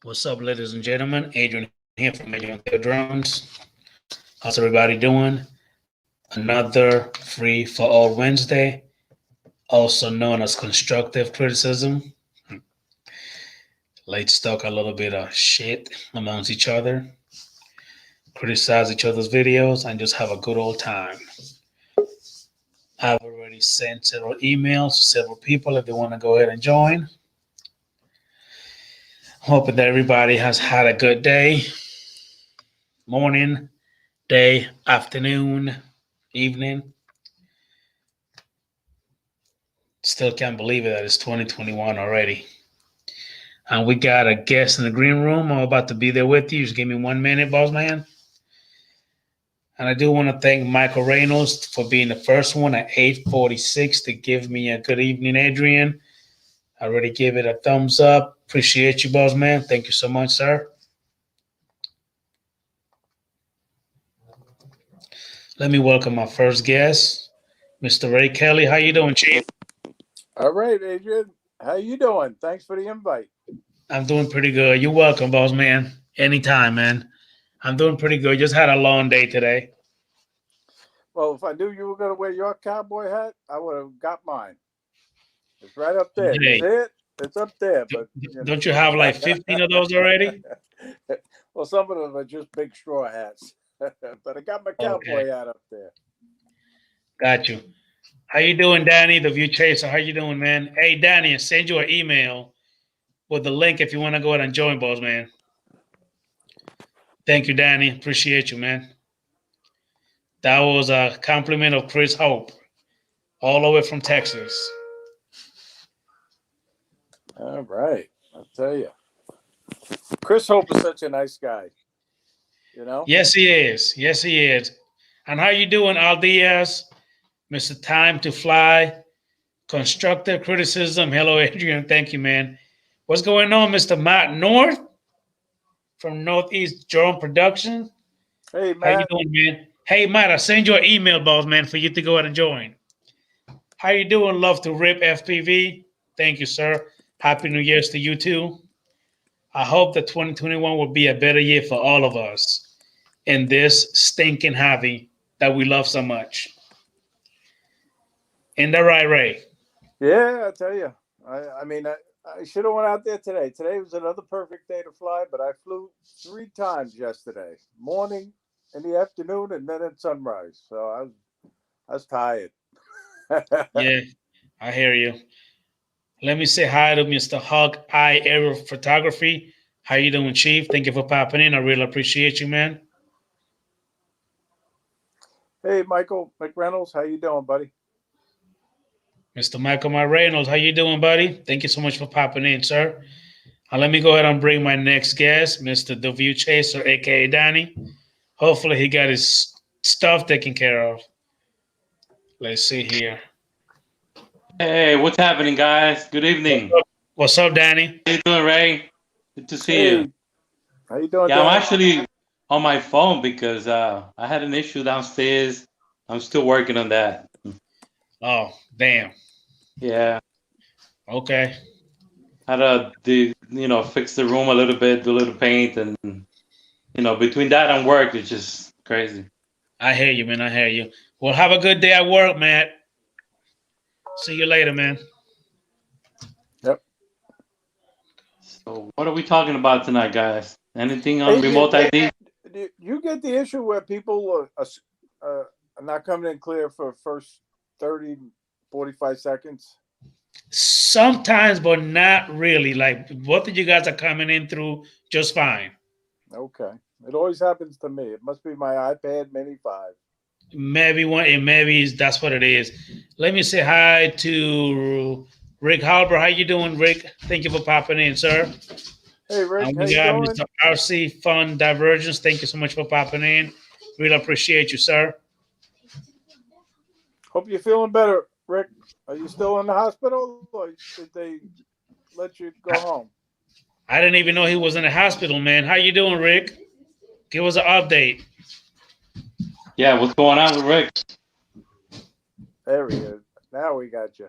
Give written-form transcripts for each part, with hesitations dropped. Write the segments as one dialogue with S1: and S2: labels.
S1: What's up, ladies and gentlemen? Adrian here from Adrian Drones. How's everybody doing? Another free for all Wednesday, also known as constructive criticism. Let's talk a little bit of shit amongst each other, criticize each other's videos, and just have a good old time. I've already sent several emails to several people if they want to go ahead and join. Hoping that everybody has had a good day, morning, day, afternoon, evening. Still can't believe it that it's 2021 already. And we got a guest in the green room. I'm about to be there with you. Just give me 1 minute, boss man. And I do want to thank Michael Reynolds for being the first one at 8:46 to give me a good evening, Adrian. I already gave it a thumbs up. Appreciate you, boss man. Thank you so much, sir. Let me welcome my first guest, Mr. Ray Kelly. How you doing, Chief?
S2: All right, Adrian. How you doing? Thanks for the invite.
S1: I'm doing pretty good. You're welcome, boss man. Anytime, man. I'm doing pretty good. Just had a long day today.
S2: Well, if I knew you were going to wear your cowboy hat, I would have got mine. It's right up there.
S1: Hey,
S2: You see it? It's up there. But
S1: don't you have like 15 of those already?
S2: Well, some of them are just big straw hats. But I got my cowboy hat up there.
S1: Got you. How you doing, Danny, the View Chaser? How you doing, man? Hey, Danny, I send you an email with the link if you want to go ahead and join, boss man. Thank you, Danny. Appreciate you, man. That was a compliment of Chris Hope, all the way from Texas.
S2: All right. I'll tell you. Chris Hope is such a nice guy. You know?
S1: Yes, he is. Yes, he is. And how you doing, Aldiaz? Mr. Time to Fly, Constructive Criticism. Hello, Adrian. Thank you, man. What's going on, Mr. Matt North from Northeast Drone Production?
S2: Hey,
S1: How you
S2: Matt.
S1: doing, man? Hey, Matt, I send you an email, boss, man, for you to go ahead and join. How you doing? Love to rip FPV. Thank you, sir. Happy New Year's to you, too. I hope that 2021 will be a better year for all of us in this stinking hobby that we love so much. Ain't that right, Ray?
S2: Yeah, I tell you. I mean, I should have went out there today. Today was another perfect day to fly, but I flew 3 times yesterday, morning, in the afternoon, and then at sunrise. So I was tired.
S1: Yeah, I hear you. Let me say hi to Mr. Hawk Eye Aero Photography. How you doing, Chief? Thank you for popping in. I really appreciate you, man.
S2: Hey, Michael McReynolds, how you doing, buddy?
S1: Mr. Michael Reynolds, how you doing, buddy? Thank you so much for popping in, sir. Let me go ahead and bring my next guest, Mr. The View Chaser, a.k.a. Danny. Hopefully he got his stuff taken care of. Let's see here.
S3: Hey, what's happening, guys? Good evening.
S1: What's up, Danny?
S3: How you doing, Ray? Good to see you.
S2: How you doing,
S3: Yeah,
S2: Danny?
S3: I'm actually on my phone because I had an issue downstairs. I'm still working on that.
S1: Oh, damn.
S3: Yeah.
S1: Okay.
S3: Had to fix the room a little bit, do a little paint, and between that and work, it's just crazy.
S1: I hear you, man. I hear you. Well, have a good day at work, Matt. See you later, man.
S2: Yep.
S3: So, what are we talking about tonight, guys? Anything on remote ID?
S2: You get the issue where people are not coming in clear for first 30, 45 seconds?
S1: Sometimes, but not really. Like both of you guys are coming in through just fine.
S2: Okay. It always happens to me. It must be my iPad Mini 5.
S1: Maybe one, and maybe that's what it is. Let me say hi to Rick Halber. How you doing, Rick? Thank you for popping in, sir.
S2: Hey, Rick.
S1: And
S2: how
S1: we
S2: you
S1: got
S2: doing?
S1: Mr. RC Fun Divergence. Thank you so much for popping in. Really appreciate you, sir.
S2: Hope you're feeling better, Rick. Are you still in the hospital, or did they let you go home?
S1: I didn't even know he was in the hospital, man. How you doing, Rick? Give us an update.
S3: Yeah, what's going on with Rick?
S2: There he is. Now we got you.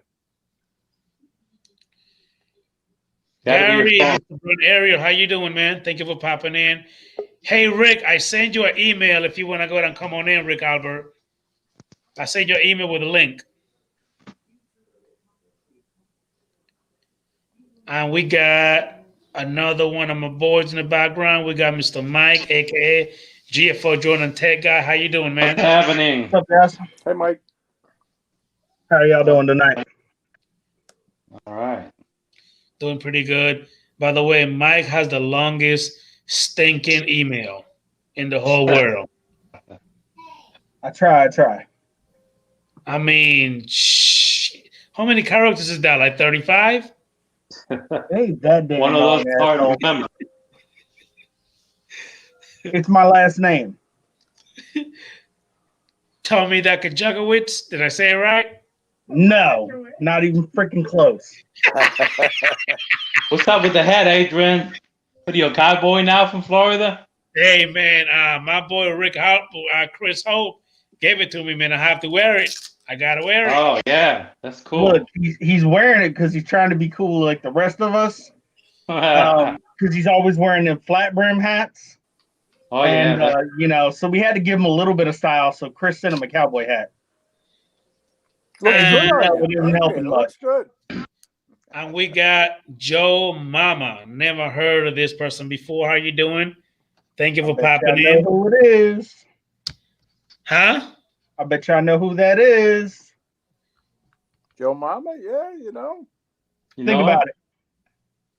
S1: Gary, Ariel, how you doing, man? Thank you for popping in. Hey, Rick, I sent you an email if you want to go ahead and come on in, Rick Albert. I sent you an email with a link. And we got another one of my boys in the background. We got Mr. Mike, a.k.a. GFO Jordan Tech Guy. How you doing, man?
S3: What's happening?
S4: What's up, guys?
S2: Hey, Mike.
S4: How are y'all doing tonight?
S3: All right.
S1: Doing pretty good. By the way, Mike has the longest stinking email in the whole world.
S4: I try.
S1: I mean, how many characters is that? Like 35?
S4: Hey, that damn
S3: One of
S4: long
S3: those hard to
S4: asshole.
S3: remember.
S4: It's my last name.
S1: Tommy Dakajugowitz. Did I say it right?
S4: No, not even freaking close.
S3: What's up with the hat, Adrian? What are you, a cowboy now from Florida?
S1: Hey, man, my boy Rick Hope, Chris Hope gave it to me, man. I have to wear it. I got to wear it.
S3: Oh, yeah. That's cool.
S4: Look, he's wearing it because he's trying to be cool like the rest of us. Because he's always wearing them flat brim hats.
S3: Oh,
S4: And,
S3: yeah.
S4: so we had to give him a little bit of style. So Chris sent him a cowboy hat.
S2: Looks good on you.
S4: Didn't help him
S2: Looks good.
S1: And we got Joe Mama. Never heard of this person before. How you doing? Thank you for popping in.
S4: I know who it is.
S1: Huh?
S4: I bet y'all know who that is.
S2: Joe Mama, yeah,
S4: Think about it.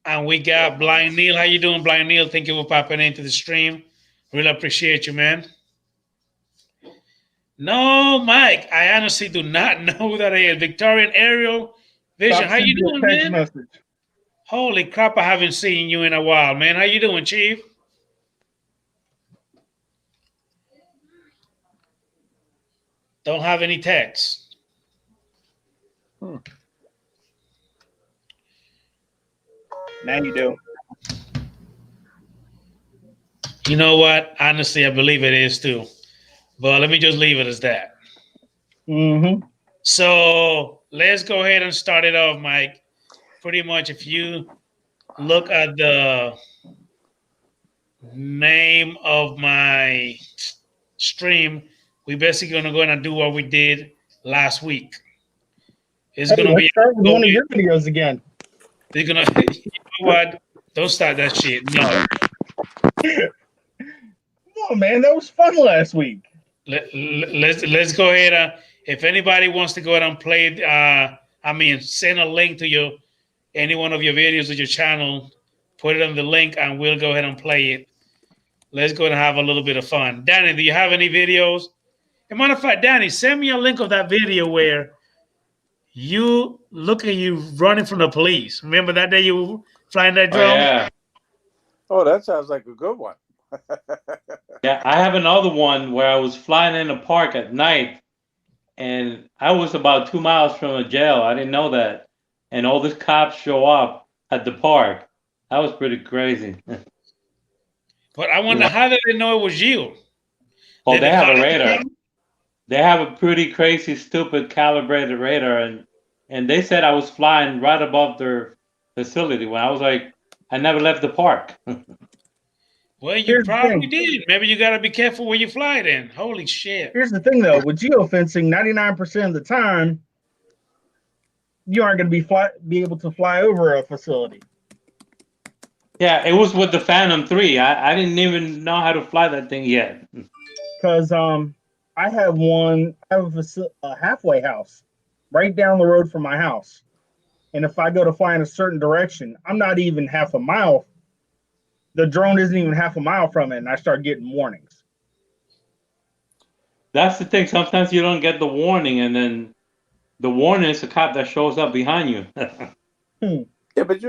S1: And we got Blind Neil. How you doing, Blind Neil? Thank you for popping into the stream. Really appreciate you, man. No, Mike, I honestly do not know who that is. Victorian Aerial Vision.
S4: Stop
S1: How you
S4: sending
S1: doing,
S4: a text
S1: man?
S4: message.
S1: Holy crap, I haven't seen you in a while, man. How you doing, Chief? Don't have any texts.
S4: Now you do.
S1: You know what? Honestly, I believe it is too. But let me just leave it as that.
S4: Mm-hmm.
S1: So let's go ahead and start it off, Mike. Pretty much, if you look at the name of my stream, we basically going to go and do what we did last week. It's going to be
S4: start with one of your videos again.
S1: They're going to, you know what? Don't start that shit. No.
S4: Come on, man. That was fun last week.
S1: Let's go ahead. If anybody wants to go ahead and play, send a link to any one of your videos of your channel, put it on the link, and we'll go ahead and play it. Let's go and have a little bit of fun. Danny, do you have any videos? As a matter of fact, Danny, send me a link of that video where you look at you running from the police. Remember that day you were flying that drone?
S3: Oh, yeah.
S2: Oh, that sounds like a good one.
S3: Yeah, I have another one where I was flying in a park at night, and I was about 2 miles from a jail. I didn't know that. And all these cops show up at the park. That was pretty crazy.
S1: But I wonder, how did they know it was you?
S3: Well, they have a radar. They have a pretty crazy, stupid calibrated radar, and they said I was flying right above their facility when I was like, I never left the park.
S1: Well, you probably did. Maybe you got to be careful where you fly then. Holy shit.
S4: Here's the thing, though. With geofencing, 99% of the time, you aren't going to be able to fly over a facility.
S3: Yeah, it was with the Phantom 3. I didn't even know how to fly that thing yet.
S4: Because I have a halfway house right down the road from my house. And if I go to fly in a certain direction, I'm not even half a mile. The drone isn't even half a mile from it, and I start getting warnings. That's
S3: the thing. Sometimes you don't get the warning, and then the warning is a cop that shows up behind you.
S2: Yeah, but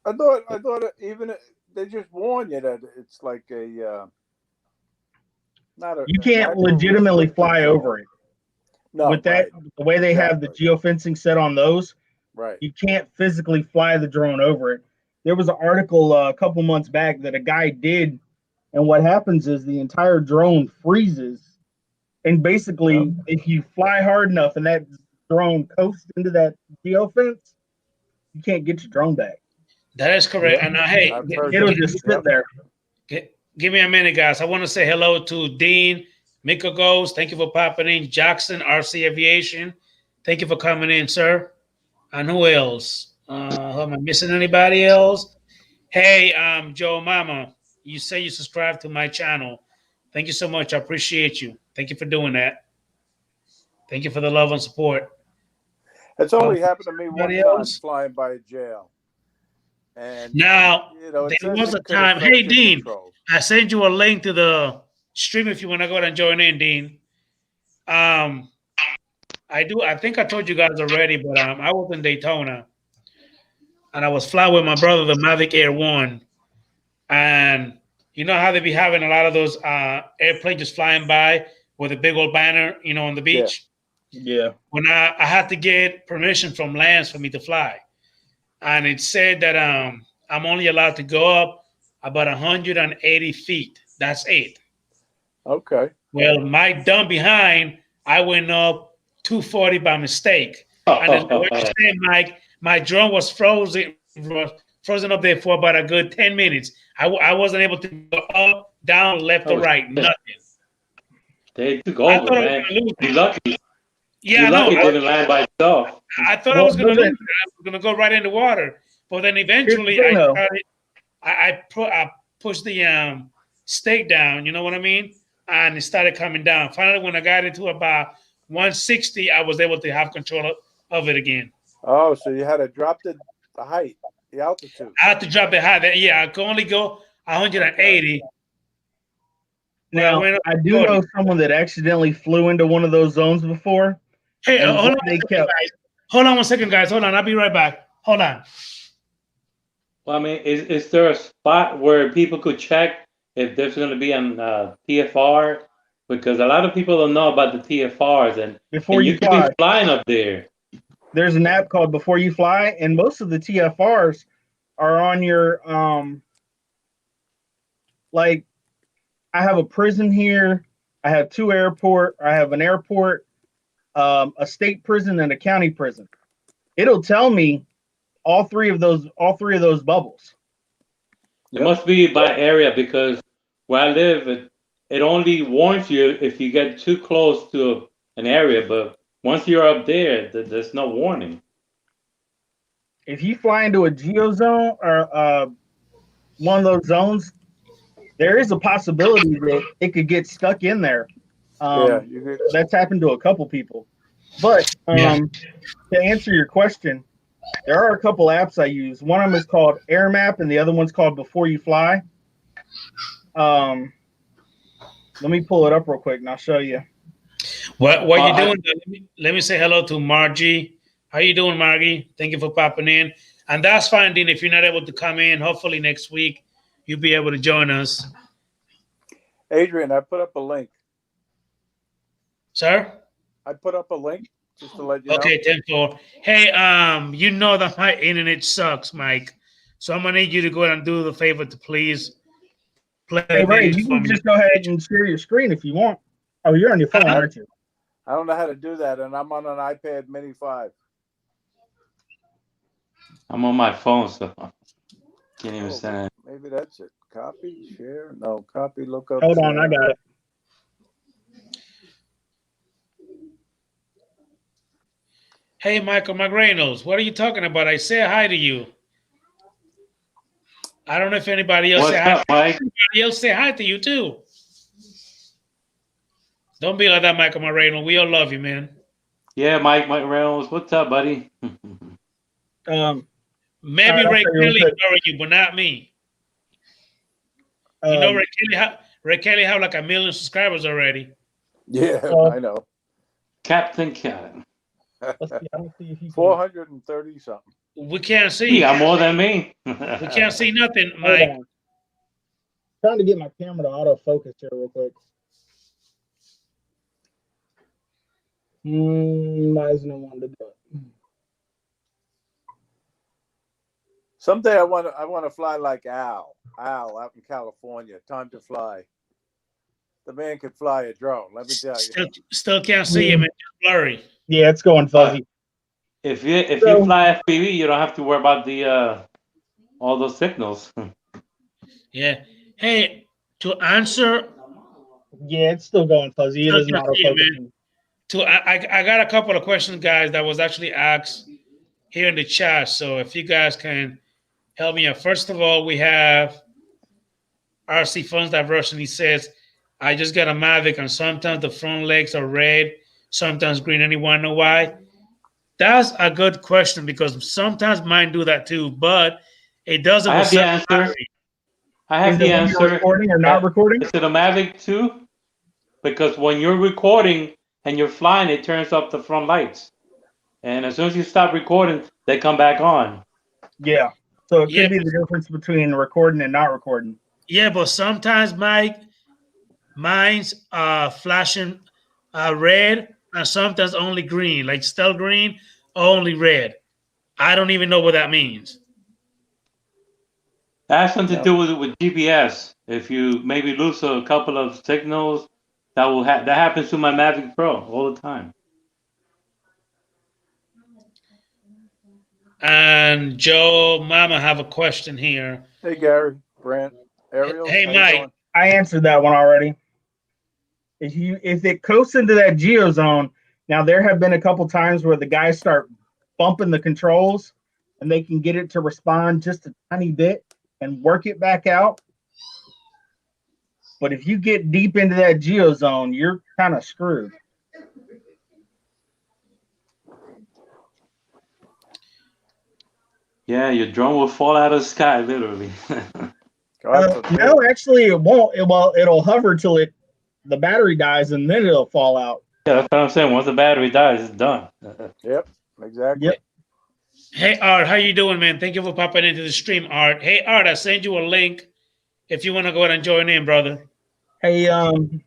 S2: I thought even they just warn you that it's like a not a.
S4: You can't legitimately fly over it.
S2: No,
S4: with that, the way they have the geofencing set on those,
S2: right?
S4: You can't physically fly the drone over it. There was an article a couple months back that a guy did, and what happens is the entire drone freezes, and basically, if you fly hard enough and that drone coasts into that geofence, you can't get your drone back.
S1: That is correct.
S2: Yeah,
S1: And hey,
S2: I've heard
S4: It'll
S2: that.
S4: just sit
S2: Yep.
S4: there.
S1: give me a minute, guys. I want to say hello to Dean, Miko Goes. Thank you for popping in. Jackson, RC Aviation. Thank you for coming in, sir. And who else? Am I missing anybody else? Hey, Joe Mama, you say you subscribe to my channel. Thank you so much. I appreciate you. Thank you for doing that. Thank you for the love and support.
S2: It's only happened to me one
S1: Anybody
S2: time
S1: else?
S2: flying by a jail. And,
S1: Now,
S2: it
S1: there
S2: says
S1: was a
S2: it could
S1: time.
S2: affect
S1: Hey,
S2: your
S1: Dean,
S2: controls.
S1: I sent you a link to the stream if you want to go ahead and join in, Dean. I do. I think I told you guys already, but I was in Daytona, and I was flying with my brother, the Mavic Air 1. And you know how they be having a lot of those airplanes just flying by with a big old banner, on the beach?
S4: Yeah.
S1: When I had to get permission from Lance for me to fly. And it said that I'm only allowed to go up about 180 feet. That's it.
S2: Okay.
S1: Well, my dumb behind, I went up 240 by mistake. And then what you saying, Mike, my drone was frozen up there for about a good 10 minutes. I wasn't able to go up, down, left, or right. Nothing.
S3: They took
S1: I
S3: over,
S1: thought I was
S3: man.
S1: going to lose.
S3: You're lucky.
S1: Yeah,
S3: You're
S1: I know.
S3: lucky it didn't land by itself.
S1: I thought I
S4: Well,
S1: was going to
S4: listen.
S1: lose. I was going to go right in the water. But then
S4: Here's the
S1: eventually
S4: thing, though.
S1: I pushed the stake down, you know what I mean? And it started coming down. Finally, when I got into about 160, I was able to have control of it again.
S2: Oh, so you had to drop the height, the altitude.
S1: I had to drop the height. Yeah, I could only go 180.
S4: Now, I do know someone that accidentally flew into one of those zones before.
S1: Hey,
S4: and
S1: hold on,
S4: they kept.
S1: Hold on 1 second, guys. Hold on. I'll be right back. Hold on.
S3: Well, I mean, is there a spot where people could check if there's going to be an TFR? Because a lot of people don't know about the TFRs, and you could be flying up there.
S4: There's an app called Before You Fly, and most of the TFRs are on your like I have a prison here, I have I have an airport, a state prison, and a county prison. It'll tell me all three of those bubbles.
S3: It must be by area, because where I live, it only warns you if you get too close to an area, but once you're up there, there's no warning.
S4: If you fly into a geozone or one of those zones, there is a possibility that it could get stuck in there. That's happened to a couple people. But to answer your question, there are a couple apps I use. One of them is called Air Map, and the other one's called Before You Fly. Let me pull it up real quick, and I'll show you.
S1: What you doing? Let me say hello to Margie. How you doing, Margie? Thank you for popping in. And that's fine, Dean. If you're not able to come in, hopefully next week you'll be able to join us.
S2: Adrian, I put up a link.
S1: Sir?
S2: I put up a link just to let you know.
S1: Okay, 10-4. Hey, you know that my internet sucks, Mike. So I'm gonna need you to go ahead and do the favor to please play the videos
S4: you
S1: for
S4: can
S1: me.
S4: just go ahead and share your screen if you want. Oh, you're on your phone, aren't you?
S2: I don't know how to do that, and I'm on an iPad Mini 5.
S3: I'm on my phone, so can't even send it.
S2: Maybe that's it. Copy, share. No, copy, look up.
S4: Hold on, I got it.
S1: Hey, Michael McReynolds, what are you talking about? I say hi to you. I don't know if anybody else say hi.
S3: Mike?
S1: Anybody else say hi to you too. Don't be like that, Michael McReynolds. We all love you, man.
S3: Yeah, Mike Reynolds. What's up, buddy?
S1: Maybe Ray Kelly ignoring you, but not me. You know, Ray Kelly have like 1 million subscribers already.
S2: Yeah, I know.
S3: Captain Kevin.
S2: 430 something.
S1: We can't see.
S3: You got more than me.
S1: We can't see nothing, Mike.
S4: Trying to get my camera to autofocus here real quick. Why isn't it wanting to do it?
S2: Someday I want to fly like Al out in California. Time to fly. The man can fly a drone. Let me tell you.
S1: Still can't see him. It's blurry.
S4: Yeah, it's going fuzzy.
S3: If you fly FPV, you don't have to worry about the all those signals.
S1: Yeah. Hey, to answer,
S4: Yeah, it's still going fuzzy. It
S1: still
S4: isn't
S1: can see it,
S4: autofocusing.
S1: man. I got a couple of questions, guys, that was actually asked here in the chat. So if you guys can help me out. First of all, we have RC Funds Diversion. He says, I just got a Mavic and sometimes the front legs are red, sometimes green. Anyone know why? That's a good question because sometimes mine do that too, but it does it
S3: I
S1: with
S3: have the
S1: some
S3: answer.
S1: battery.
S3: I have
S4: Is
S3: the
S4: it when you're
S3: answer.
S4: recording or not recording?
S3: Is it a Mavic 2? Because when you're recording and you're flying, it turns off the front lights. And as soon as you stop recording, they come back on.
S4: Yeah. So it
S1: Yeah,
S4: could be the difference between recording and not recording.
S1: yeah, but sometimes mine's flashing red and sometimes only green, like still green, only red. I don't even know what that means.
S3: That has something to
S2: No.
S3: do with GPS. If you maybe lose a couple of signals, that happens to my Mavic Pro all the time.
S1: And Joe Mama have a question here.
S2: Hey, Gary, Brant, Ariel,
S1: Hey,
S2: how you
S1: Mike.
S2: doing?
S4: I answered that one already. If it coasts into that geo zone, now there have been a couple times where the guys start bumping the controls and they can get it to respond just a tiny bit and work it back out. But if you get deep into that geo zone, you're kind of screwed.
S3: Yeah, your drone will fall out of the sky, literally.
S2: God forbid.
S4: No, actually, it won't. It'll hover till the battery dies and then it'll fall out.
S3: Yeah, that's what I'm saying. Once the battery dies, it's done.
S2: Yep, exactly.
S4: Yep.
S1: Hey, Art, how you doing, man? Thank you for popping into the stream, Art. Hey, Art, I sent you a link if you want to go ahead and join in, brother.
S4: Hey, Captain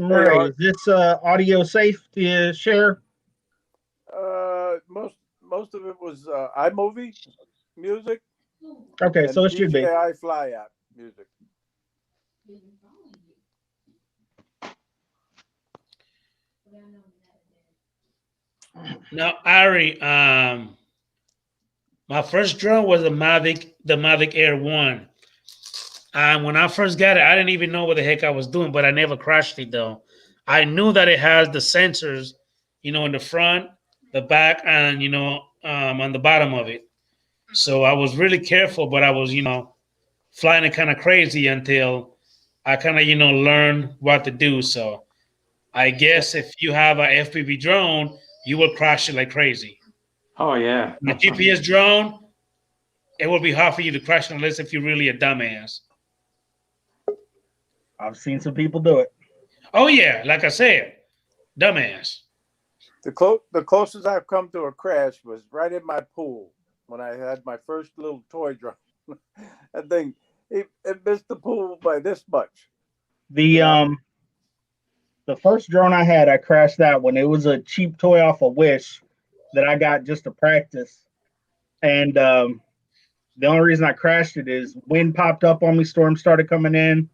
S2: Hey,
S4: Ray,
S2: Art.
S4: is this audio safe to share?
S2: Most of it was iMovie music
S4: Okay,
S2: and
S4: so it should be.
S2: DJI Fly app music.
S1: Now, Ari, my first drone was the Mavic Air 1. And when I first got it, I didn't even know what the heck I was doing, but I never crashed it though. I knew that it has the sensors, in the front, the back, and on the bottom of it. So I was really careful, but I was, flying it kind of crazy until I kind of, learned what to do. So I guess if you have a FPV drone, you will crash it like crazy.
S3: Oh, yeah.
S1: A GPS drone, it will be hard for you to crash it unless if you're really a dumbass.
S4: I've seen some people do it.
S1: Oh yeah, like I said, dumbass.
S2: The closest I've come to a crash was right in my pool when I had my first little toy drone. That thing, it missed the pool by this much.
S4: The first drone I had, I crashed that one. It was a cheap toy off of Wish that I got just to practice. And the only reason I crashed it is wind popped up on me, storms started coming in.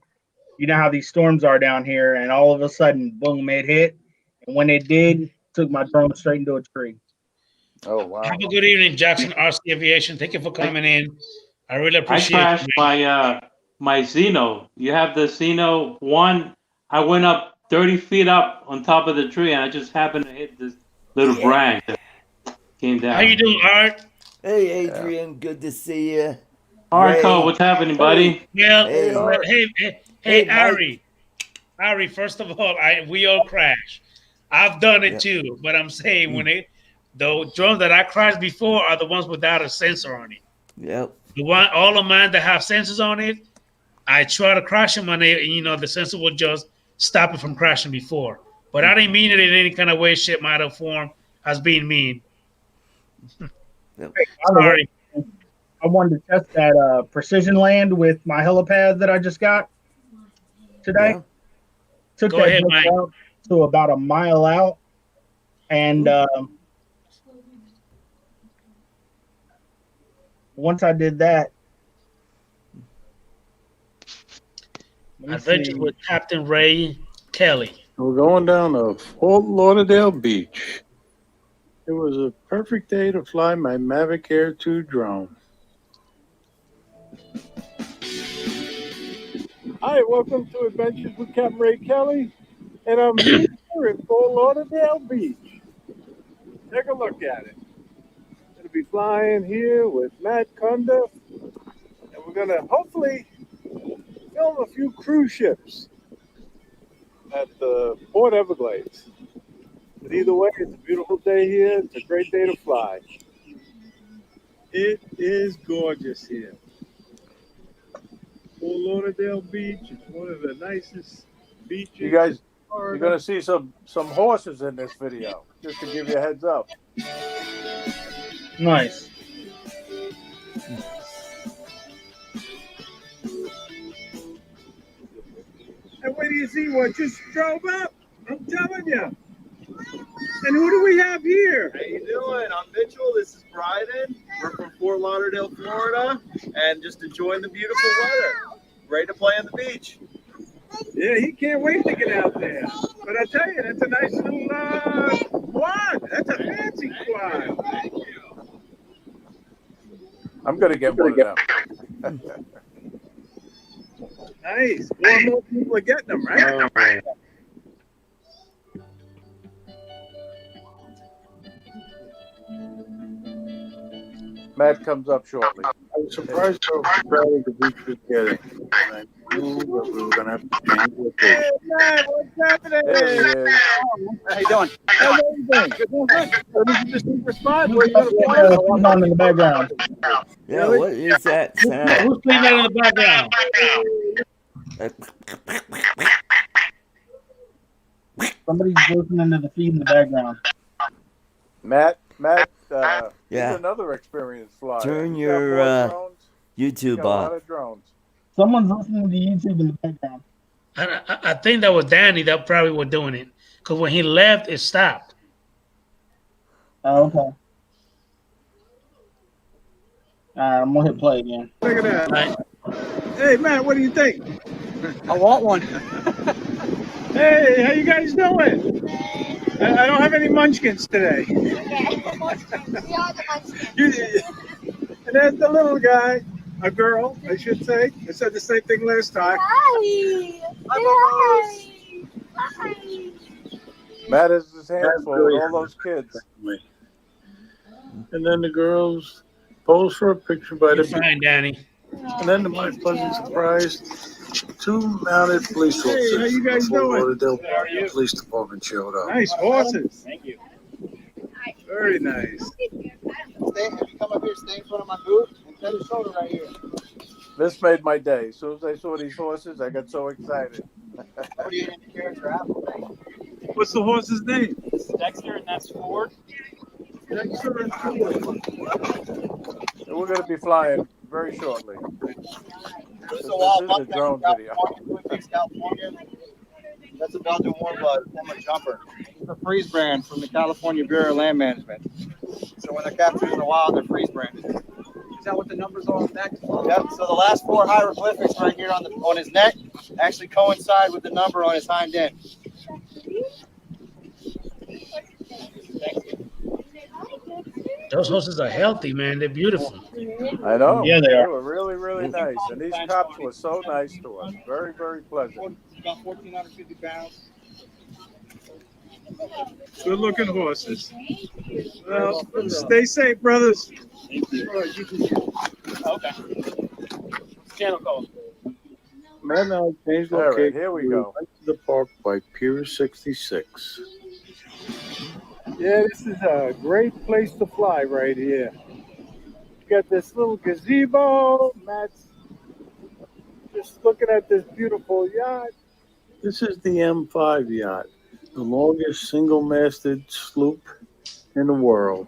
S4: You know how these storms are down here, and all of a sudden, boom, it hit. And when it did, took my drone straight into a tree.
S2: Oh wow!
S1: Have a good evening, Jackson RC Aviation. Thank you for coming in. I really
S3: I
S1: appreciate
S3: crashed
S1: it.
S3: my Xeno. You have the Xeno 1. I went up 30 feet up on top of the tree, and I just happened to hit this little branch that came down.
S1: How you doing, Art?
S5: Hey, Adrian. Good to see you.
S3: Arco, what's happening, buddy?
S1: Well,
S5: Hey, Art.
S1: hey,
S5: Mike.
S1: Ari. Ari, first of all, we all crash. I've done it too, but I'm saying the drones that I crashed before are the ones without a sensor on it.
S5: Yep.
S1: All of mine that have sensors on it, I try to crash them on it, and the sensor will just stop it from crashing before. But I didn't mean it in any kind of way, shape, matter, form as being mean.
S5: Yep.
S1: Sorry.
S4: I wanted to test that precision land with my helipad that I just got today.
S5: Yeah.
S4: Took
S1: Go
S4: that
S1: ahead,
S4: book
S1: Mike.
S4: out to about a mile out, and once I did that,
S1: Adventures with Captain Ray Kelly.
S6: We're going down to Fort Lauderdale Beach. It was a perfect day to fly my Mavic Air 2 drone.
S2: Hi, welcome to Adventures with Captain Ray Kelly, and I'm here in Fort Lauderdale Beach. Take a look at it. Going to be flying here with Matt Kunda, and we're going to hopefully film a few cruise ships at the Port Everglades. But either way, it's a beautiful day here. It's a great day to fly. It is gorgeous here. Fort Lauderdale Beach is one of the nicest beaches. You guys, you're going to see some horses in this video, just to give you a heads up.
S4: Nice.
S2: And wait do you see what just drove up? I'm telling you. And who do we have here?
S7: How you doing? I'm Mitchell. This is Bryden. We're from Fort Lauderdale, Florida, and just enjoying the beautiful weather. Ready to play on the beach.
S2: Yeah, he can't wait to get out there. But I tell you, that's a nice little quad. That's a fancy quad.
S7: Thank you.
S2: I'm going to get one of them. Nice. More and more people are getting them, right? Matt comes up shortly.
S6: I was surprised how crowded the beach was getting. I knew that we were going to have to change location.
S2: Hey, Matt, what's happening? There he is.
S7: How you doing?
S2: How are you doing? Good. This is the super spot where you're going to
S4: I'm on in the background.
S5: Yeah, what is that sound?
S1: Who's playing that in the background?
S4: Somebody's listening to the feed in the background.
S2: Matt,
S5: Yeah.
S2: he's another experienced flyer.
S5: Turn
S2: He's got
S5: your,
S2: more drones. He's
S5: YouTube
S2: got a lot
S5: off.
S2: of drones.
S4: Someone's listening to YouTube in the background.
S1: I think that was Danny that probably was doing it. Because when he left, it stopped.
S4: Oh, okay. All right, I'm going to hit play again.
S2: Look at that.
S1: Right?
S2: Hey, Matt, what do you think?
S7: I want one.
S2: Hey, how you guys doing? I don't have any munchkins today. And there's the little guy, a girl, I should say. I said the same thing last time.
S8: Hi. Hi. Hi.
S2: Matt has his hands
S6: That's
S2: full
S6: really
S2: with all those kids.
S6: And then the girls pose for a picture by
S1: You're
S6: the beach.
S1: fine, Danny.
S6: And then to my pleasant surprise, two mounted police
S2: Hey,
S6: officers
S2: how you guys
S6: from the
S2: doing?
S6: Lauderdale Police Department showed up.
S2: Nice horses.
S7: Thank you.
S2: Very nice.
S7: Have you come up here, stay in front of my booth, and cut his shoulder right here.
S2: This made my day. As soon as I saw these horses, I got so excited.
S7: What do you name the character Apple?
S2: What's the horse's name?
S7: This is Dexter, and that's Ford.
S2: Dexter and Ford. And we're going to be flying very shortly. This is a drone video.
S7: California. That's a Belgian warm-blood jumper. It's a freeze brand from the California Bureau of Land Management. So when they're captured in the wild, they're freeze branded. Is that what the numbers are on the neck? Yep. So the last four hieroglyphics right here on his neck actually coincide with the number on his hind end.
S1: Those horses are healthy, man. They're beautiful.
S2: I know.
S4: Yeah, they are.
S2: They were really, really nice. And these cops were so nice to us. Very, very pleasant.
S7: About 1,450 pounds.
S2: Good looking horses. Well, stay safe, brothers.
S7: Okay. Channel call.
S6: Matt and I changed
S2: All right,
S6: location.
S2: here we go.
S6: Went to the park by Pier 66.
S2: Yeah, this is a great place to fly right here. You got this little gazebo. Matt's just looking at this beautiful yacht.
S6: This is the M5 yacht, the longest single-masted sloop in the world.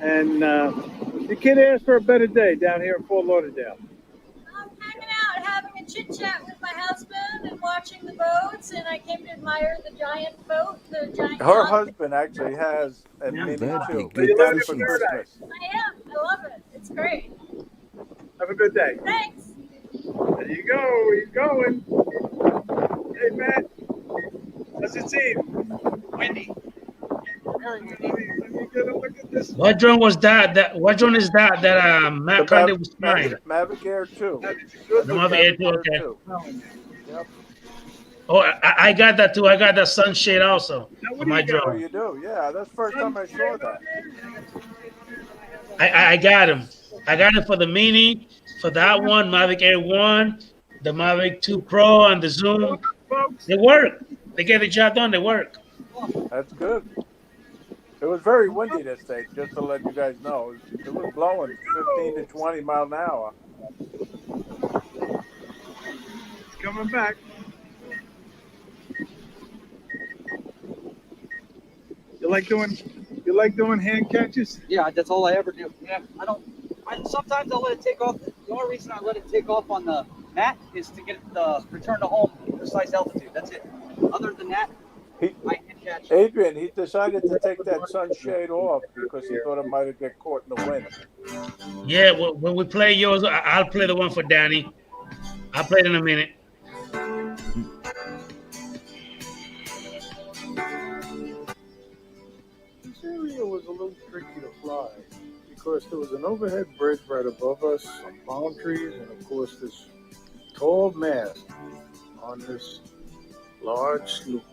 S2: And the kid asked for a better day down here in Fort Lauderdale.
S8: I'm hanging out, having a chit chat with my husband and watching the boats, and I came to admire the giant boat, the giant.
S2: Her
S8: yacht.
S2: husden actually has a mini
S5: that'd be
S2: too.
S5: good
S2: They got it for
S5: fishing.
S2: Christmas.
S8: I am. I love it. It's great.
S2: Have a good day.
S8: Thanks.
S2: There you go. He's going. Hey, Matt. How's it seem?
S7: Windy. Very unique.
S6: Let me get a look at this.
S1: What drone was that? What drone is that? Matt Condit was flying.
S2: Mavic Air 2.
S6: Good
S1: The
S6: looking.
S1: Mavic Air 2, okay.
S2: 2. Yep.
S1: Oh, I got that too. I got that sunshade also for my
S2: Oh,
S1: drone.
S2: you do? Yeah, that's the first time I saw that.
S1: I got him. I got it for the Mini, for that one, Mavic Air 1, the Mavic 2 Pro, and the Zoom. They work. They get the job done. They work.
S2: That's good. It was very windy this day, just to let you guys know. It was blowing 15 to 20 mile an hour.
S6: Coming back. You like doing hand catches?
S7: Yeah, that's all I ever do. Yeah, sometimes I'll let it take off. The only reason I let it take off on the mat is to get the return to home precise altitude. That's it. Other than that, I can catch.
S2: Adrian, he decided to take that sunshade off because he thought it might have get caught in the wind.
S1: Yeah, when we play yours, I'll play the one for Danny. I'll play it in a minute.
S6: This area was a little tricky to fly because there was an overhead bridge right above us, some palm trees, and of course this tall mast on this large sloop.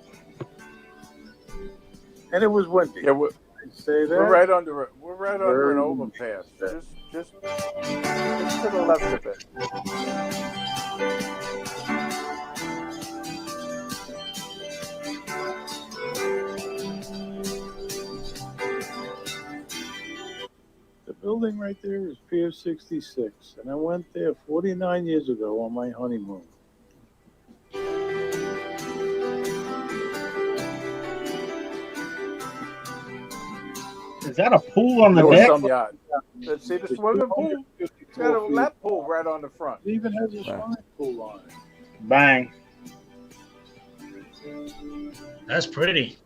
S6: And it was windy.
S2: Yeah, we're right under it. We're right under an overpass. Just to the left of it.
S6: The building right there is Pier 66, and I went there 49 years ago on my honeymoon.
S4: Is that a pool on the
S2: There was
S4: deck?
S2: some yacht. Let's see the swimming pool. It's got a lap pool right on the front.
S6: It even has a swimming pool on it.
S4: Bang.
S1: That's pretty.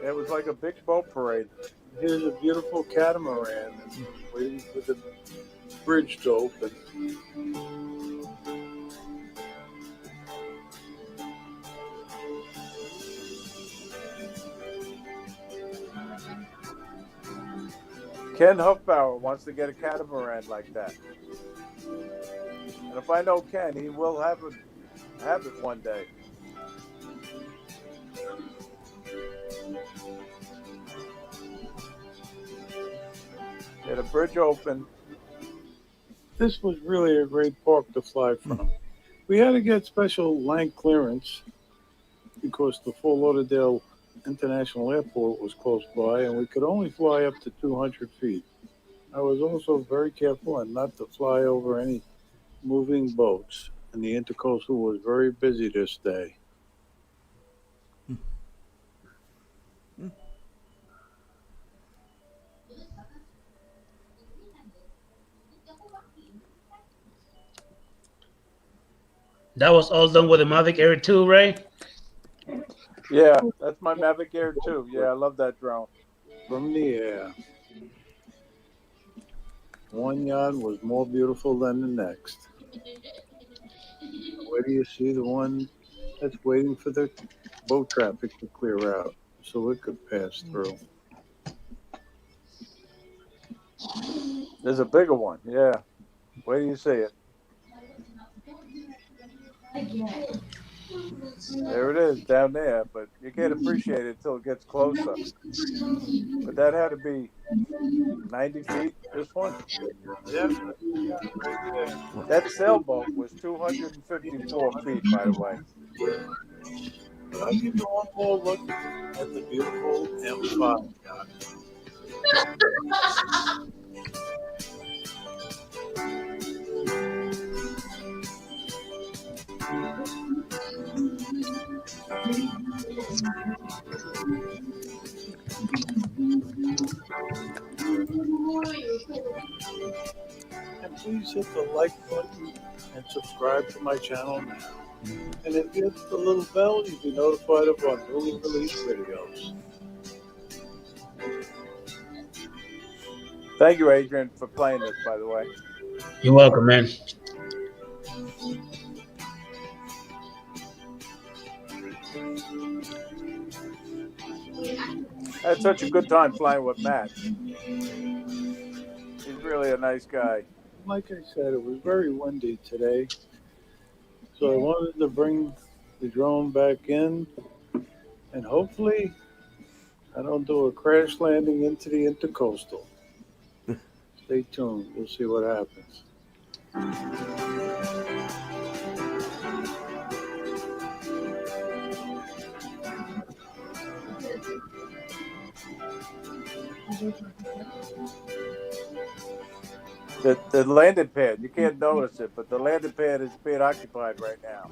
S2: It was like a big boat parade.
S6: Here's a beautiful catamaran waiting for the bridge to open.
S2: Ken Huffbauer wants to get a catamaran like that. And if I know Ken, he will have it one day. Get a bridge open.
S6: This was really a great park to fly from. We had to get special land clearance because the Fort Lauderdale International Airport was close by, and we could only fly up to 200 feet. I was also very careful and not to fly over any moving boats, and the Intercoastal was very busy this day.
S1: That was all done with the Mavic Air 2, Ray?
S2: Yeah, that's my Mavic Air 2. Yeah, I love that drone.
S6: From the air. One yacht was more beautiful than the next. Where do you see the one that's waiting for the boat traffic to clear out so it could pass through?
S2: There's a bigger one. Yeah. Where do you see it? There it is down there, but you can't appreciate it until it gets closer. But that had to be 90 feet, this one. That sailboat was 254 feet, by the way.
S6: I'll give you one more look at the beautiful M5 yacht. And please hit the like button and subscribe to my channel now. And if you hit the little bell, you'll be notified of our newly released videos.
S2: Thank you, Adrian, for playing this, by the way.
S1: You're welcome, man.
S2: I had such a good time flying with Matt. He's really a nice guy.
S6: Like I said, it was very windy today, so I wanted to bring the drone back in, and hopefully I don't do a crash landing into the intercoastal. Stay tuned. We'll see what happens.
S2: The landing pad, you can't notice it, but the landing pad is being occupied right now.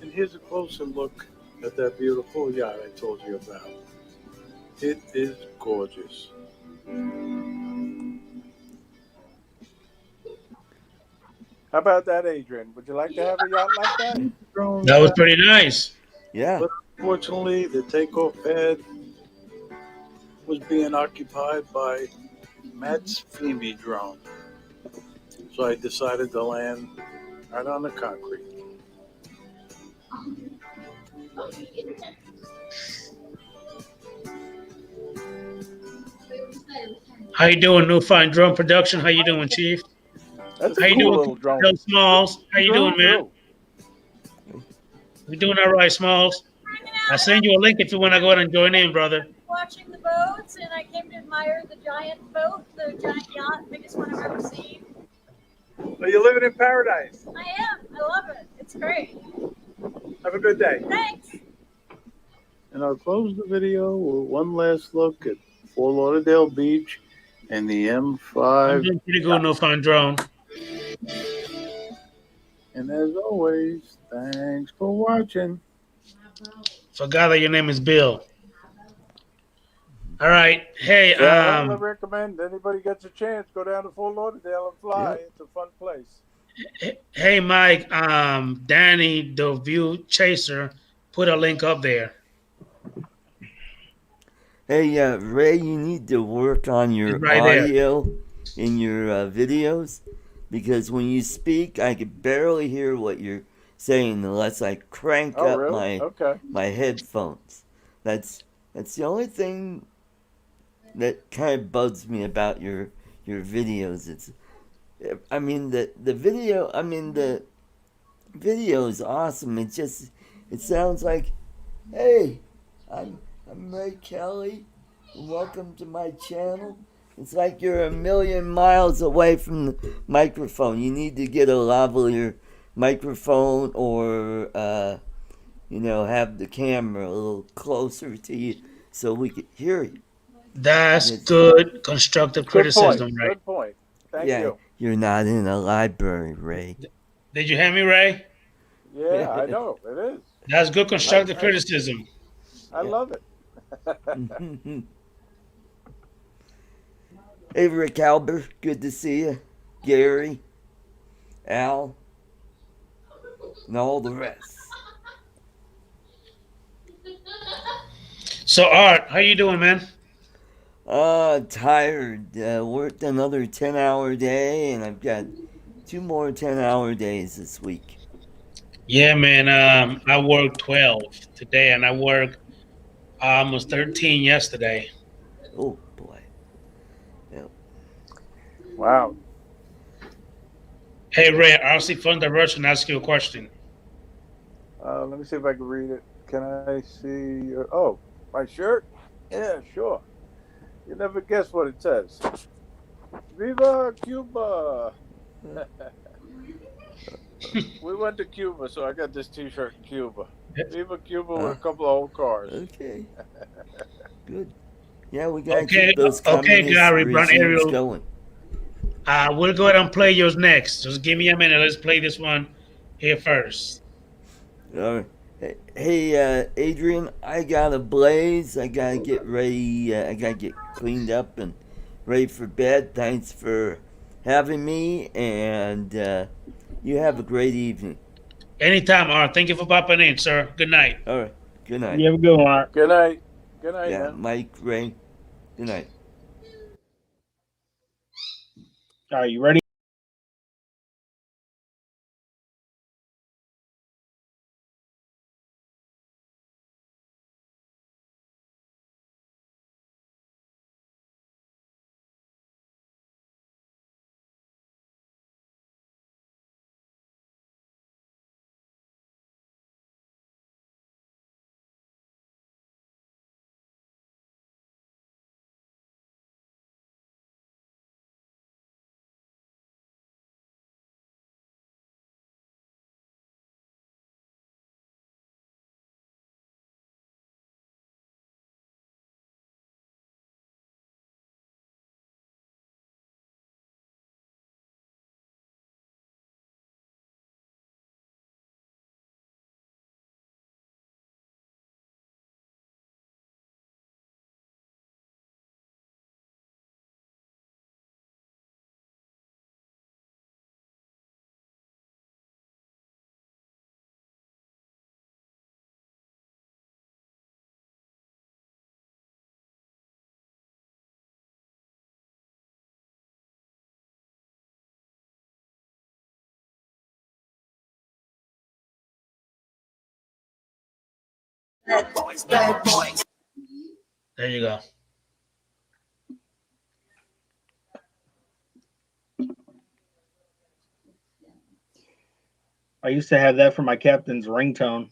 S6: And here's a closer look at that beautiful yacht I told you about. It is gorgeous.
S2: How about that, Adrian? Would you like to have a yacht like that?
S6: Drone
S1: That was
S6: back,
S1: pretty nice.
S5: Yeah.
S6: but unfortunately, the takeoff pad was being occupied by Matt's Femi drone. So I decided to land right on the concrete.
S1: How you doing, New Fine Drone Production? How you doing, Chief?
S2: That's
S1: How
S2: a
S1: you
S2: cool
S1: doing,
S2: little drone.
S1: Bill Smalls? How you doing, man?
S2: Too.
S1: We doing all right, Smalls? I'll send you a link if you want to go ahead and join in, brother.
S8: Watching the boats, and I came to admire the giant boat, the giant yacht, biggest one I've ever seen.
S7: So you're living in paradise.
S8: I am. I love it. It's great.
S7: Have a good day.
S8: Thanks.
S6: And I'll close the video with one last look at Fort Lauderdale Beach and the
S1: I'm
S6: M5.
S1: doing pretty good, New Fine Drone.
S6: And as always, thanks for watching.
S1: Forgot that your name is Bill. All right. Hey,
S2: Yeah, I recommend anybody gets a chance, go down to Fort Lauderdale and fly.
S5: Yeah.
S2: It's a fun place.
S1: hey, Mike. Danny, the View Chaser, put a link up there.
S5: Hey, Ray, you need to work on your
S1: It's right there.
S5: audio in your videos because when you speak, I can barely hear what you're saying unless I crank
S2: Oh,
S5: up
S2: really? Okay.
S5: my headphones. That's the only thing that kind of bugs me about your videos. The video is awesome. It sounds like, hey, I'm Ray Kelly. Welcome to my channel. It's like you're a million miles away from the microphone. You need to get a lavalier microphone or have the camera a little closer to you so we could hear you.
S1: That's good constructive
S2: Good point.
S1: criticism, right?
S2: Good point. Thank you.
S5: You're not in a library, Ray.
S1: Did you hear me, Ray?
S2: Yeah, I know. It is.
S1: That's good constructive criticism.
S2: I love it.
S5: Hey, Rick Albert, good to see you. Gary, Al, and all the rest.
S1: So, Art, how you doing, man?
S5: Tired. Worked another 10-hour day, and I've got 2 more 10-hour days this week.
S1: Yeah, man. I worked 12 today, and I worked almost 13 yesterday.
S5: Oh, boy. Yep.
S2: Wow.
S1: Hey, Ray, RC Fund Russian ask you a question.
S2: Let me see if I can read it. Can I see your... Oh, my shirt? Yeah, sure. You never guess what it says. Viva Cuba! We went to Cuba, so I got this T-shirt in Cuba. Viva Cuba with a couple of old cars.
S5: Okay. Good. Yeah, we gotta
S1: Okay,
S5: keep those communist
S1: Gary, Brown
S5: regimes
S1: Ariel.
S5: going.
S1: We'll go ahead and play yours next. Just give me a minute. Let's play this one here first.
S5: All right. Hey, Adrian, I got a blaze. I gotta get ready. I gotta get cleaned up and ready for bed. Thanks for having me, and you have a great evening.
S1: Anytime, Art. Thank you for popping in, sir. Good night.
S5: All right. Good night.
S4: You have a good one, Art.
S2: Good night. Good night,
S5: Yeah,
S2: man.
S5: Mike, Ray. Good night.
S4: Are you ready?
S5: Bad boys, bad boys.
S1: There you go.
S4: I used to have that for my captain's ringtone.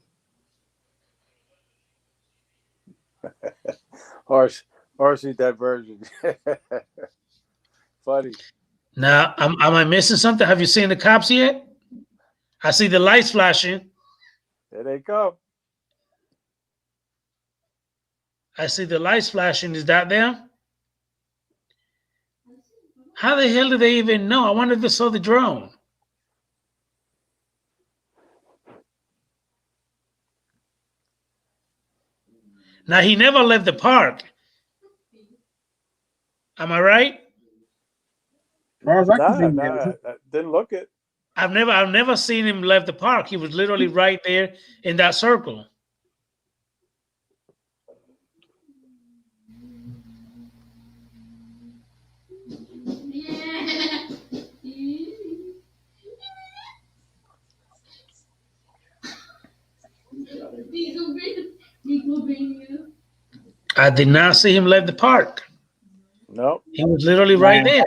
S2: Horsey diversion. Funny.
S1: Now, am I missing something? Have you seen the cops yet? I see the lights flashing.
S2: There they go.
S1: I see the lights flashing. Is that them? How the hell do they even know? I wonder if they saw the drone. Now, he never left the park. Am I right?
S4: As far as I can see,
S2: Nah, didn't look it.
S1: I've never seen him left the park. He was literally right there in that circle. I did not see him leave the park.
S2: Nope.
S1: He was literally right there.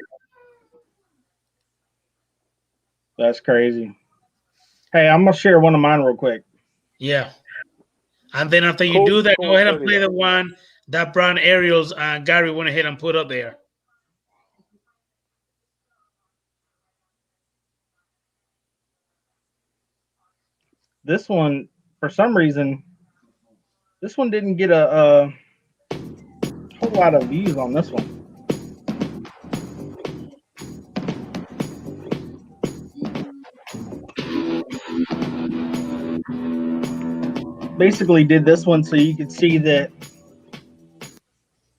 S4: That's crazy. Hey, I'm gonna share one of mine real quick.
S1: Yeah. And then after you
S2: Cool-
S1: do that,
S2: cool
S1: go ahead and play
S2: video.
S1: the one that Brown Ariels Gary went ahead and put up there.
S4: This one, for some reason, this one didn't get a whole lot of views on this one. Basically did this one so you could see that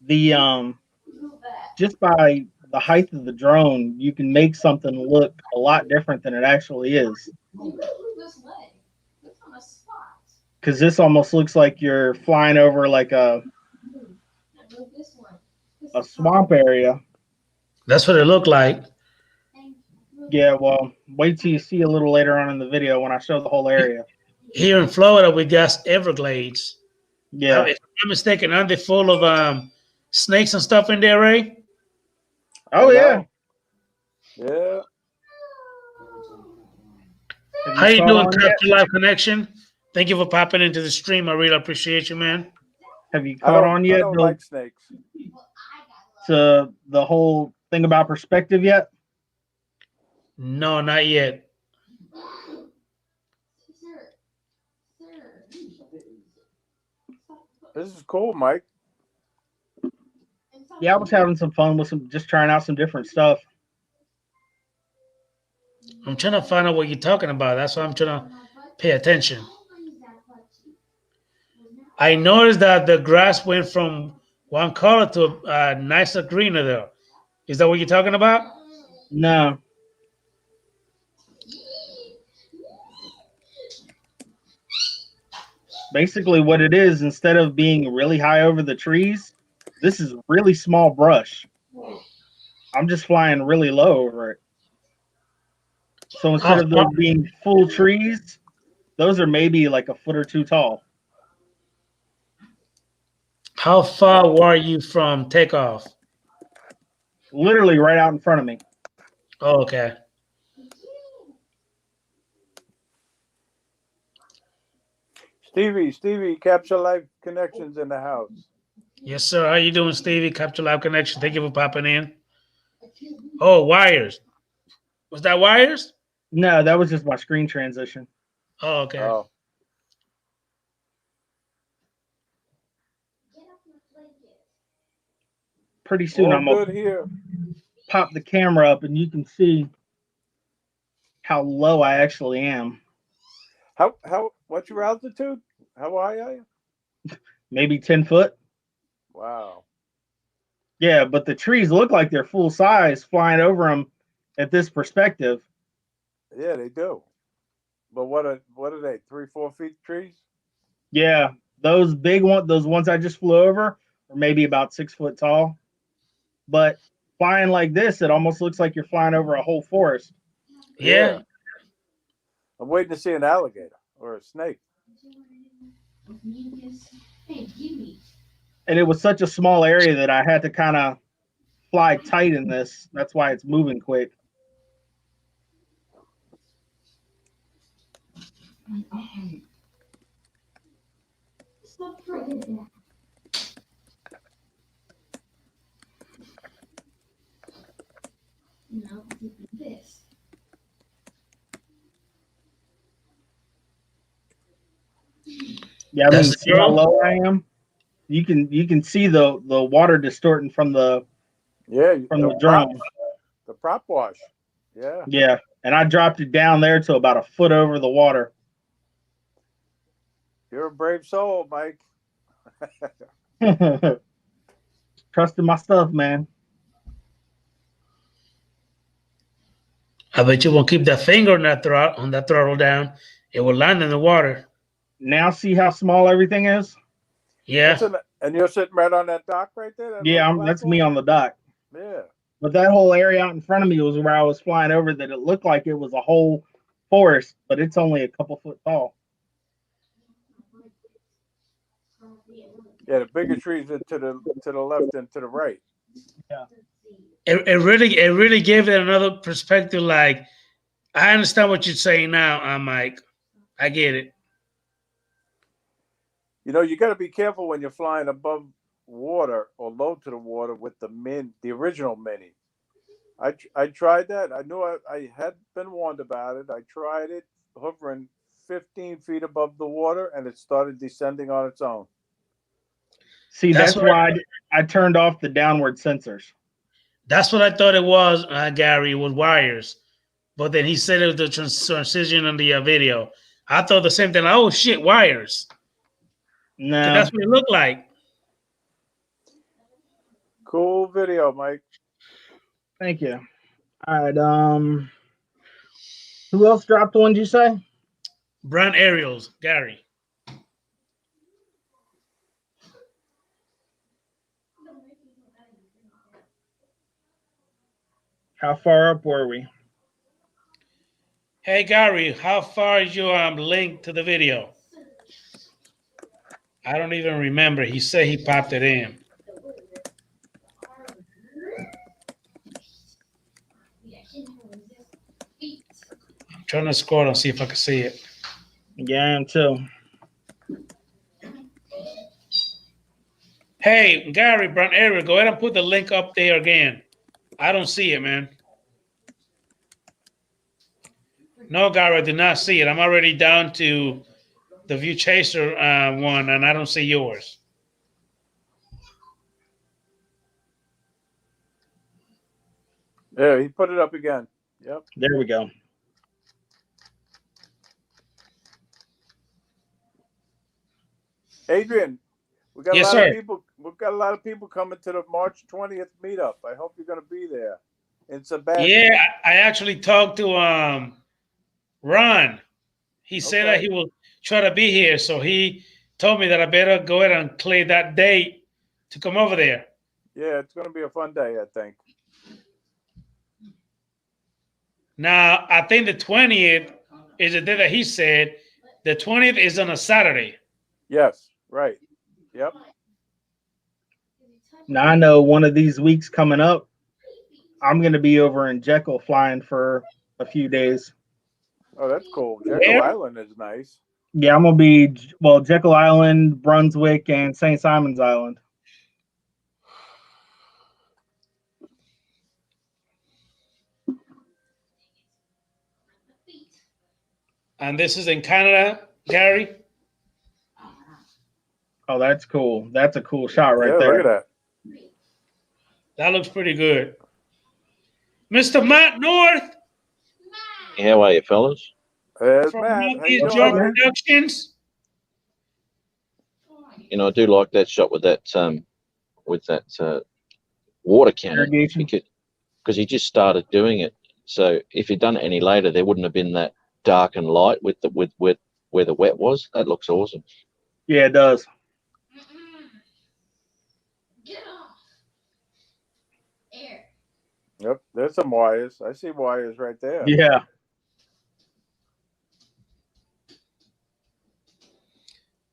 S4: the just by the height of the drone, you can make something look a lot different than it actually is. Because this almost looks like you're flying over like a swamp area.
S1: That's what it looked like.
S4: Yeah, well, wait till you see a little later on in the video when I show the whole area.
S1: Here in Florida, we got Everglades.
S4: Yeah.
S1: If I'm not mistaken, aren't they full of snakes and stuff in there, Ray?
S4: Oh, yeah.
S2: Yeah.
S1: How you doing, Captain Live Connection? Thank you for popping into the stream. I really appreciate you, man.
S4: Have you caught on yet?
S2: I don't like snakes.
S4: To the whole thing about perspective yet?
S1: No, not yet.
S2: This is cool, Mike.
S4: Yeah, I was having some fun with just trying out some different stuff.
S1: I'm trying to find out what you're talking about. That's why I'm trying to pay attention. I noticed that the grass went from one color to a nicer greener there. Is that what you're talking about?
S4: No. Basically what it is, instead of being really high over the trees, this is really small brush. I'm just flying really low over it. So instead of those being full trees, those are maybe like a foot or two tall.
S1: How far were you from takeoff?
S4: Literally right out in front of me.
S1: Oh, okay.
S2: Stevie, Capture Life Connections in the house.
S1: Yes, sir. How you doing, Stevie? Capture Live Connection. Thank you for popping in. Oh, wires. Was that wires?
S4: No, that was just my screen transition.
S1: Oh, okay.
S2: Oh.
S4: Pretty soon I'm
S2: good here.
S4: Pop the camera up and you can see how low I actually am.
S2: What's your altitude? How high are you?
S4: Maybe 10 foot.
S2: Wow.
S4: Yeah, but the trees look like they're full size flying over them at this perspective.
S2: Yeah, they do. But what are they? 3-4 feet trees?
S4: Yeah, those big ones, those ones I just flew over, are maybe about 6 foot tall. But flying like this, it almost looks like you're flying over a whole forest.
S1: Yeah.
S2: I'm waiting to see an alligator or a snake.
S4: And it was such a small area that I had to kind of fly tight in this. That's why it's moving quick. Yeah, I mean,
S1: That's the
S4: see how
S1: girl.
S4: low I am? You can see the water distorting from the drone.
S2: the prop wash. Yeah.
S4: Yeah, and I dropped it down there to about a foot over the water.
S2: You're a brave soul, Mike.
S4: Trusting my stuff, man.
S1: I bet you won't keep that finger on that throttle down. It will land in the water.
S4: Now see how small everything is?
S1: Yeah.
S2: And you're sitting right on that dock right there?
S4: Yeah, that's me on the dock.
S2: Yeah.
S4: But that whole area out in front of me was where I was flying over that it looked like it was a whole forest, but it's only a couple foot tall.
S2: Yeah, the bigger trees are to the left and to the right.
S4: Yeah.
S1: It really gave it another perspective. Like, I understand what you're saying now, Mike. I get it.
S2: You know, you got to be careful when you're flying above water or low to the water with the original Mini. I tried that. I knew I had been warned about it. I tried it hovering 15 feet above the water, and it started descending on its own.
S4: See, that's why I turned off the downward sensors.
S1: That's what I thought it was, Gary, with wires. But then he said it was the transition on the video. I thought the same thing. Like, oh, shit, wires.
S4: No.
S1: That's what it looked like.
S2: Cool video, Mike.
S4: Thank you. All right. Who else dropped one, did you say?
S1: Brown aerials, Gary.
S4: How far up were we?
S1: Hey, Gary, how far is your link to the video? I don't even remember. He said he popped it in. I'm trying to scroll and see if I can see it.
S4: Yeah, I am too.
S1: Hey, Gary, Brown area, go ahead and put the link up there again. I don't see it, man. No, Gary, I did not see it. I'm already down to the View Chaser one, and I don't see yours.
S2: Yeah, he put it up again. Yep.
S4: There we go.
S2: Adrian, we got
S1: Yes,
S2: a lot
S1: sir.
S2: of people. We've got a lot of people coming to the March 20th meetup. I hope you're going to be there in Sebastian.
S1: Yeah, I actually talked to Ron. He said that he will try to be here, so he told me that I better go ahead and clear that date to come over there.
S2: Yeah, it's going to be a fun day, I think.
S1: Now, I think the 20th is the day that he said. The 20th is on a Saturday.
S2: Yes, right. Yep.
S4: Now I know one of these weeks coming up, I'm going to be over in Jekyll flying for a few days.
S2: Oh, that's cool. Jekyll Island is nice.
S4: Yeah, I'm going to be, Jekyll Island, Brunswick, and St. Simon's Island.
S1: And this is in Canada, Gary?
S4: Oh, that's cool. That's a cool shot right there.
S2: Look at that.
S1: That looks pretty good. Mr. Matt North.
S9: How are you, fellas?
S2: There's Matt. How you
S1: doing,
S2: doing?
S1: Productions.
S9: You know, I do like that shot with that water cannon because he just started doing it. So if he'd done it any later, there wouldn't have been that dark and light with where the wet was. That looks awesome.
S4: Yeah, it does.
S8: Get off. Air.
S2: Yep, there's some wires. I see wires right there.
S4: Yeah.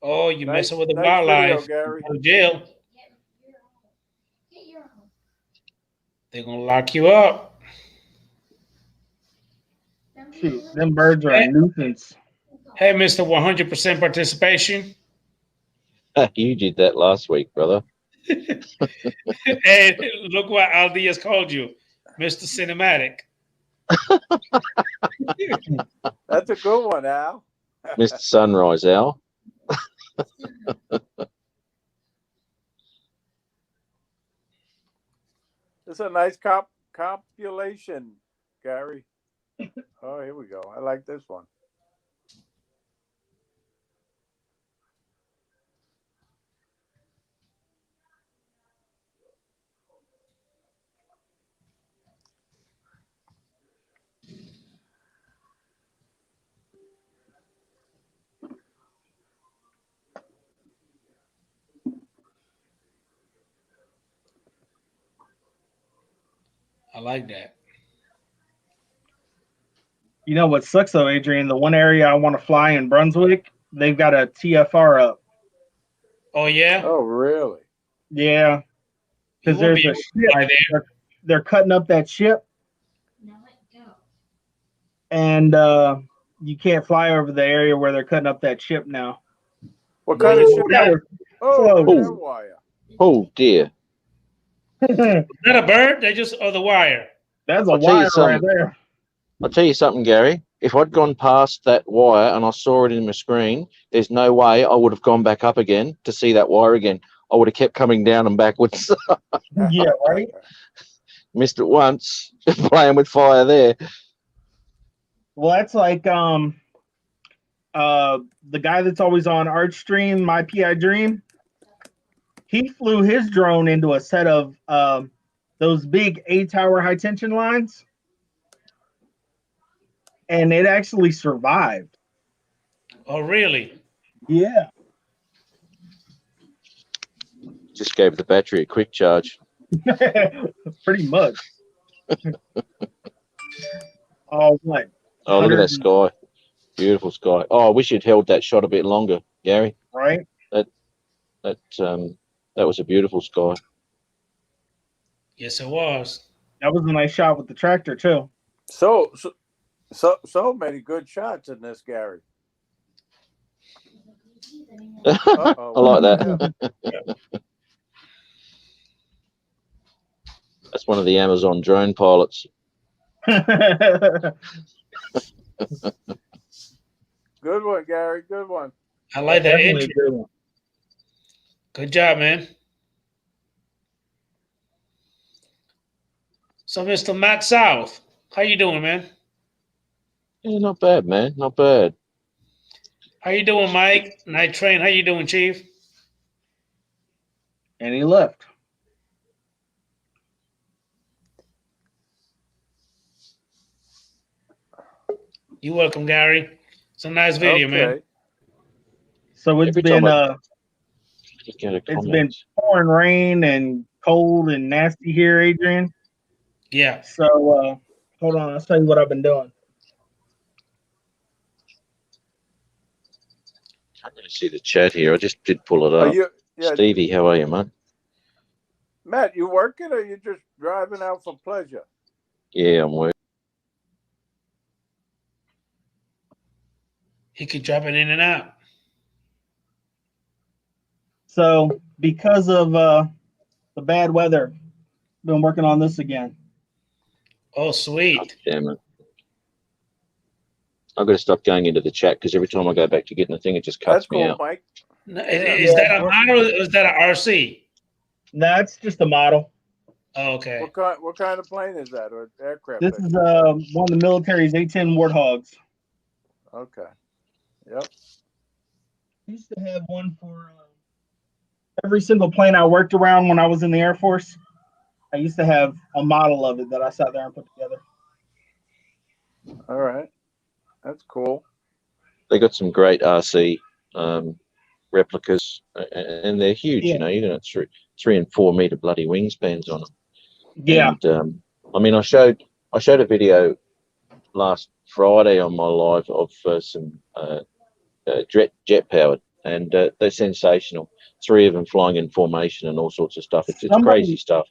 S1: Oh, you
S2: Nice,
S1: messing with the
S2: nice video,
S1: wildlife.
S2: Gary.
S1: Go to jail. They're gonna lock you up.
S4: Shoot, them birds are a
S1: Hey,
S4: nuisance.
S1: hey, Mr. 100% participation.
S9: You did that last week, brother.
S1: Hey, look what Aldias called you, Mr. Cinematic.
S2: That's a good one, Al.
S9: Mr. Sunrise Owl.
S2: It's a nice compilation, Gary. Oh, here we go. I like this one.
S1: I like that.
S4: You know what sucks though, Adrian? The one area I want to fly in Brunswick, they've got a TFR up.
S1: Oh yeah.
S2: Oh, really?
S4: Yeah,
S1: You
S4: because
S1: won't
S4: there's
S1: be
S4: a
S1: able to fly
S4: ship.
S1: there.
S4: They're cutting up that ship, and you can't fly over the area where they're cutting up that ship now.
S2: What kind of ship?
S4: That was
S2: Oh, look at that
S9: Oh.
S2: wire.
S9: Oh dear.
S1: Is that a bird? They just the wire.
S4: That's a
S9: I'll tell you
S4: wire right
S9: something.
S4: there.
S9: I'll tell you something, Gary. If I'd gone past that wire and I saw it in my screen, there's no way I would have gone back up again to see that wire again. I would have kept coming down and backwards.
S4: Yeah, right.
S9: Missed it once, playing with fire there.
S4: Well, that's like the guy that's always on Archstream, My PI Dream. He flew his drone into a set of those big 8-tower high tension lines, and it actually survived.
S1: Oh really?
S4: Yeah.
S9: Just gave the battery a quick charge.
S4: Pretty much. Oh, what?
S9: Oh, look at that sky. Beautiful sky. Oh, I wish you'd held that shot a bit longer, Gary.
S4: Right?
S9: That was a beautiful sky.
S1: Yes, it was.
S4: That was a nice shot with the tractor too.
S2: So many good shots in this, Gary.
S9: I like that. That's one of the Amazon drone pilots.
S2: Good one, Gary. Good one.
S1: I like that
S4: Definitely a
S1: intro.
S4: good one.
S1: Good job, man. So, Mr. Matt South, how you doing, man?
S9: Yeah, not bad, man. Not bad.
S1: How you doing, Mike? Night Train, how you doing, Chief?
S4: And he left.
S1: You're welcome, Gary. It's a nice video, man.
S2: Okay.
S4: So it's
S9: Every
S4: been
S9: time
S4: it's been pouring rain and cold and nasty here, Adrian.
S1: Yeah.
S4: So hold on, I'll tell you what I've been doing.
S9: Can't really see the chat here. I just did pull it up. Stevie, how are you, man?
S2: Matt, you working or you just driving out for pleasure?
S9: Yeah, I'm working.
S1: He could drop it in and out.
S4: So because of the bad weather, been working on this again.
S1: Oh, sweet.
S9: Damn it. I've got to stop going into the chat because every time I go back to getting the thing, it just cuts me out.
S2: Mike.
S1: Is that a model or is that an RC?
S4: That's just a model.
S1: Oh, okay.
S2: What kind of plane is that, or aircraft?
S4: This is one of the military's A-10 Warthogs.
S2: Okay. Yep.
S4: I used to have one for every single plane I worked around when I was in the Air Force. I used to have a model of it that I sat there and put together.
S2: All right. That's cool.
S9: They got some great RC replicas, and they're huge.
S4: Yeah.
S9: You know, you're going to 3 and 4 meter bloody wingspans on them.
S4: Yeah.
S9: And, I mean, I showed a video last Friday on my live of some jet powered and they're sensational. 3 of them flying in formation and all sorts of stuff. It's crazy stuff.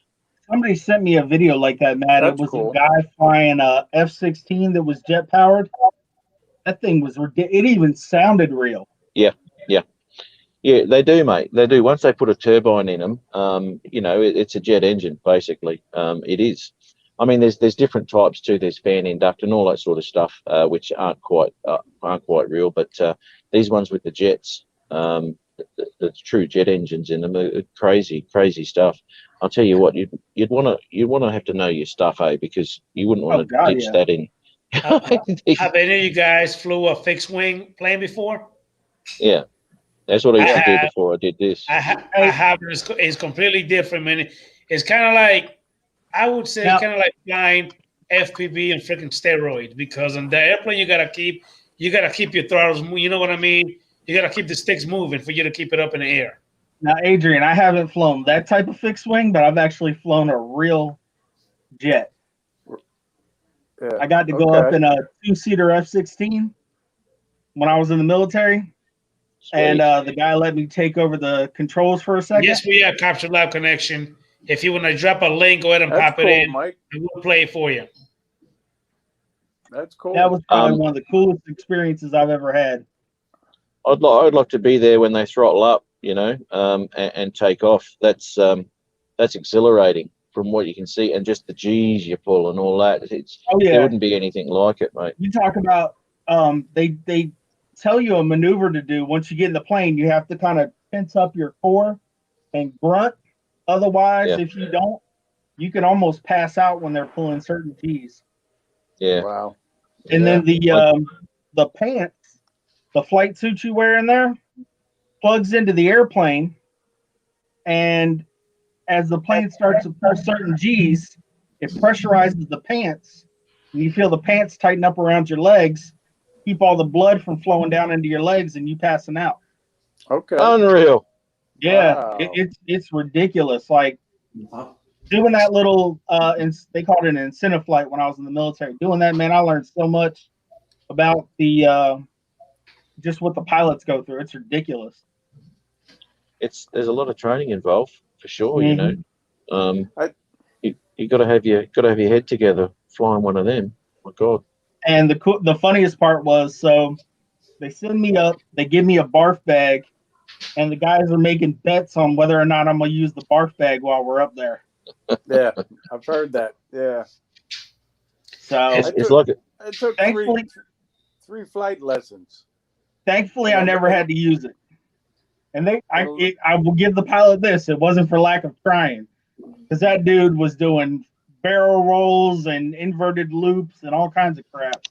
S4: Somebody sent me a video like that, Matt.
S2: That's
S4: It was
S2: cool.
S4: a guy flying a F-16 that was jet powered. That thing was ridiculous. It even sounded real.
S9: Yeah, they do, mate. They do. Once they put a turbine in them, it's a jet engine, basically. It is. I mean, there's different types too. There's fan induct and all that sort of stuff, which aren't quite real. But these ones with the jets, the true jet engines in them, are crazy stuff. I'll tell you what, you'd want to have to know your stuff, because you wouldn't want to ditch that in.
S1: Have any of you guys flew a fixed wing plane before?
S9: Yeah. That's what I used to do before I did this.
S1: I have. It's completely different, man. It's kind of like, I would say, kind of like flying FPV and freaking steroids, because on the airplane you gotta keep your throttles. You know what I mean? You gotta keep the sticks moving for you to keep it up in the air.
S4: Now, Adrian, I haven't flown that type of fixed wing, but I've actually flown a real jet.
S2: Yeah.
S4: I got to go up in a 2-seater F-16 when I was in the military.
S9: Sweet.
S4: And the guy let me take over the controls for a second.
S1: Yes, we have Capture Lab connection. If you want to drop a link, go ahead and pop it in,
S2: Mike.
S1: and we'll play it for you.
S2: That's cool.
S4: That was probably one of the coolest experiences I've ever had.
S9: I'd like to be there when they throttle up, and take off. That's exhilarating from what you can see, and just the G's you pull and all that. There wouldn't be anything like it, mate.
S4: You talk about they tell you a maneuver to do. Once you get in the plane, you have to kind of tense up your core and grunt. Otherwise, if you don't, you can almost pass out when they're pulling certain G's.
S9: Yeah.
S2: Wow.
S4: And then the pants, the flight suit you wear in there, plugs into the airplane, and as the plane starts to pull certain G's, it pressurizes the pants, and you feel the pants tighten up around your legs, keep all the blood from flowing down into your legs, and you passing out.
S2: Okay.
S9: Unreal.
S4: Yeah,
S2: Wow.
S4: it's ridiculous. Like doing that little they called it an incentive flight when I was in the military. Doing that, man, I learned so much about the just what the pilots go through. It's ridiculous.
S9: There's a lot of training involved for sure.
S4: Mm-hmm.
S9: You got to have your head together flying one of them. My God.
S4: And the funniest part was, so they send me up, they give me a barf bag, and the guys are making bets on whether or not I'm gonna use the barf bag while we're up there.
S2: Yeah, I've heard that. Yeah.
S4: So
S2: I took
S4: thankfully,
S2: three flight lessons.
S4: Thankfully, I never had to use it. And I will give the pilot this: it wasn't for lack of trying, because that dude was doing barrel rolls and inverted loops and all kinds of crap.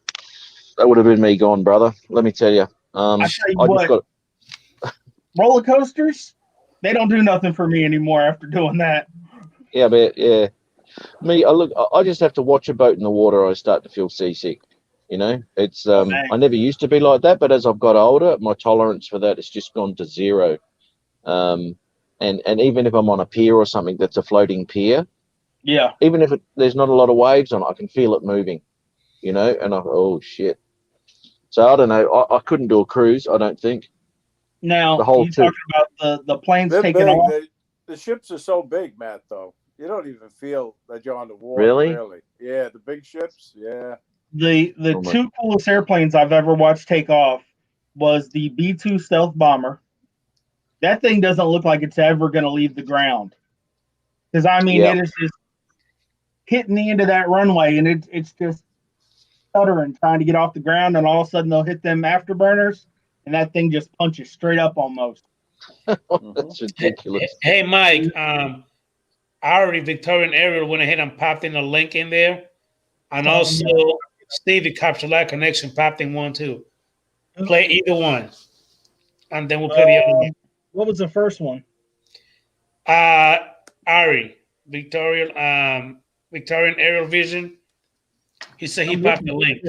S9: That would have been me gone, brother. Let me tell you.
S4: Roller coasters, they don't do nothing for me anymore after doing that.
S9: Yeah, but me, I just have to watch a boat in the water. I start to feel seasick. It's I never used to be like that, but as I've got older, my tolerance for that has just gone to zero. And even if I'm on a pier or something that's a floating pier, even if there's not a lot of waves on it, I can feel it moving. And oh shit. So I don't know. I couldn't do a cruise. I don't think.
S4: Now you talking about the planes taking off.
S2: The ships are so big, Matt. Though you don't even feel that you're on the water.
S9: Really?
S2: Yeah, the big ships. Yeah.
S4: The two coolest airplanes I've ever watched take off was the B-2 stealth bomber. That thing doesn't look like it's ever going to leave the ground. Because, it is just hitting the end of that runway, and it's just stuttering, trying to get off the ground, and all of a sudden they'll hit them afterburners, and that thing just punches straight up almost.
S9: That's ridiculous.
S1: Hey, Mike, our Victorian Aerial went ahead and popped in a link in there. And also, Stevie Capture Lab connection popped in one, too. Play either one. And then we'll play the other one.
S4: What was the first one?
S1: Ari, Victorian Aerial Vision. He said he popped the link.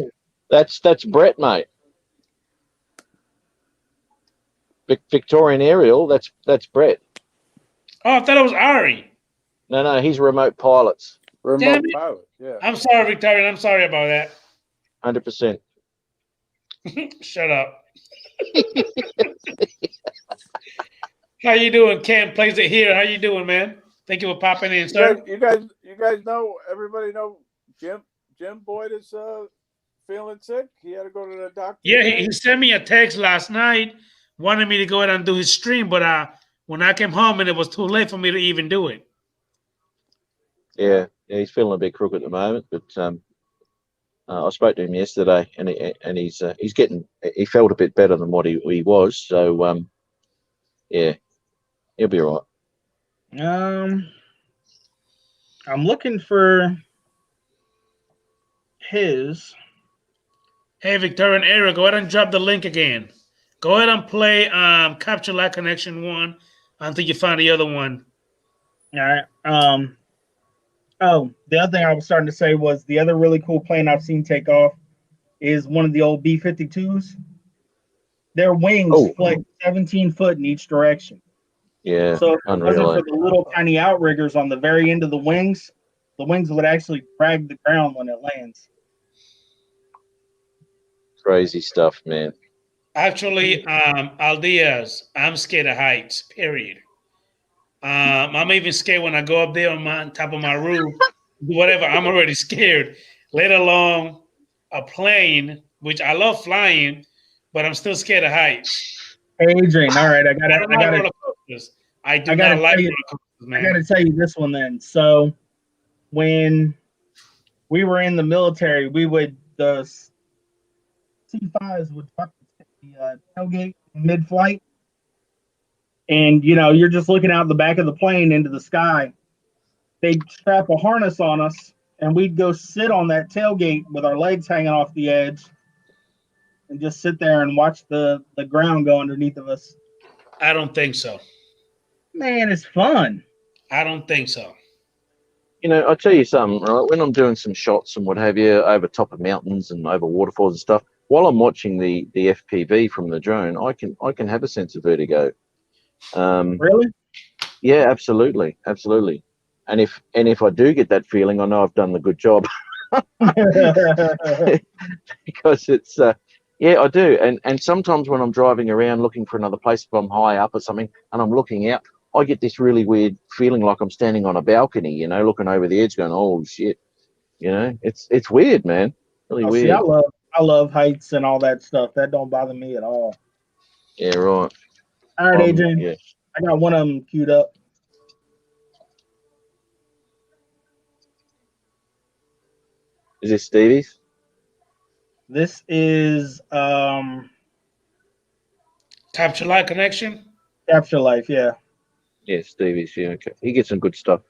S9: That's Brett, mate. Victorian Aerial, that's Brett.
S1: Oh, I thought it was Ari.
S9: No, he's remote pilots.
S2: Remote pilot, yeah.
S1: I'm sorry, Victorian. I'm sorry about that.
S9: 100%.
S1: Shut up. How you doing? Ken plays it here. How you doing, man? Thank you for popping in, sir.
S2: You guys know, everybody know Jim Boyd is feeling sick. He had to go to the doctor.
S1: Yeah, he sent me a text last night, wanted me to go ahead and do his stream, but when I came home and it was too late for me to even do it.
S9: Yeah, he's feeling a bit crook at the moment, but I spoke to him yesterday, and he's getting. He felt a bit better than what he was. So yeah, he'll be all right.
S4: I'm looking for his.
S1: Hey, Victorian Era, go ahead and drop the link again. Go ahead and play Capture Light Connection 1 until you find the other one.
S4: All right. Oh, the other thing I was starting to say was the other really cool plane I've seen take off is one of the old B-52s. Their wings flex 17 foot in each direction.
S9: Yeah,
S4: so if it
S9: unreal.
S4: wasn't for the little tiny outriggers on the very end of the wings would actually drag the ground when it lands.
S9: Crazy stuff, man.
S1: Actually, Aldiaz, I'm scared of heights, period. I'm even scared when I go up there on top of my roof, whatever, I'm already scared, let alone a plane, which I love flying, but I'm still scared of heights.
S4: Hey, Adrian, all right, I gotta
S1: do not like roller coasters, man.
S4: I gotta tell you this one then. So when we were in the military, the C5s would fuck the tailgate mid-flight, and you're just looking out the back of the plane into the sky. They'd strap a harness on us, and we'd go sit on that tailgate with our legs hanging off the edge, and just sit there and watch the ground go underneath of us.
S1: I don't think so.
S4: Man, it's fun.
S1: I don't think so.
S9: I'll tell you something, right? When I'm doing some shots and what have you over top of mountains and over waterfalls and stuff, while I'm watching the FPV from the drone, I can have a sense of vertigo.
S4: Really?
S9: Yeah, absolutely. And if I do get that feeling, I know I've done the good job. Because it's yeah, I do. And sometimes when I'm driving around looking for another place, if I'm high up or something and I'm looking out, I get this really weird feeling like I'm standing on a balcony, looking over the edge going, oh shit. It's weird, man. Really weird.
S4: See, I love heights and all that stuff. That don't bother me at all.
S9: Yeah, right.
S4: All right, Adrian.
S9: Yeah.
S4: I got one of them queued up.
S9: Is this Stevie's?
S4: This is
S1: Capture Light Connection?
S4: Capture Life, yeah.
S9: Yeah, Stevie's, yeah, okay. He gets some good stuff.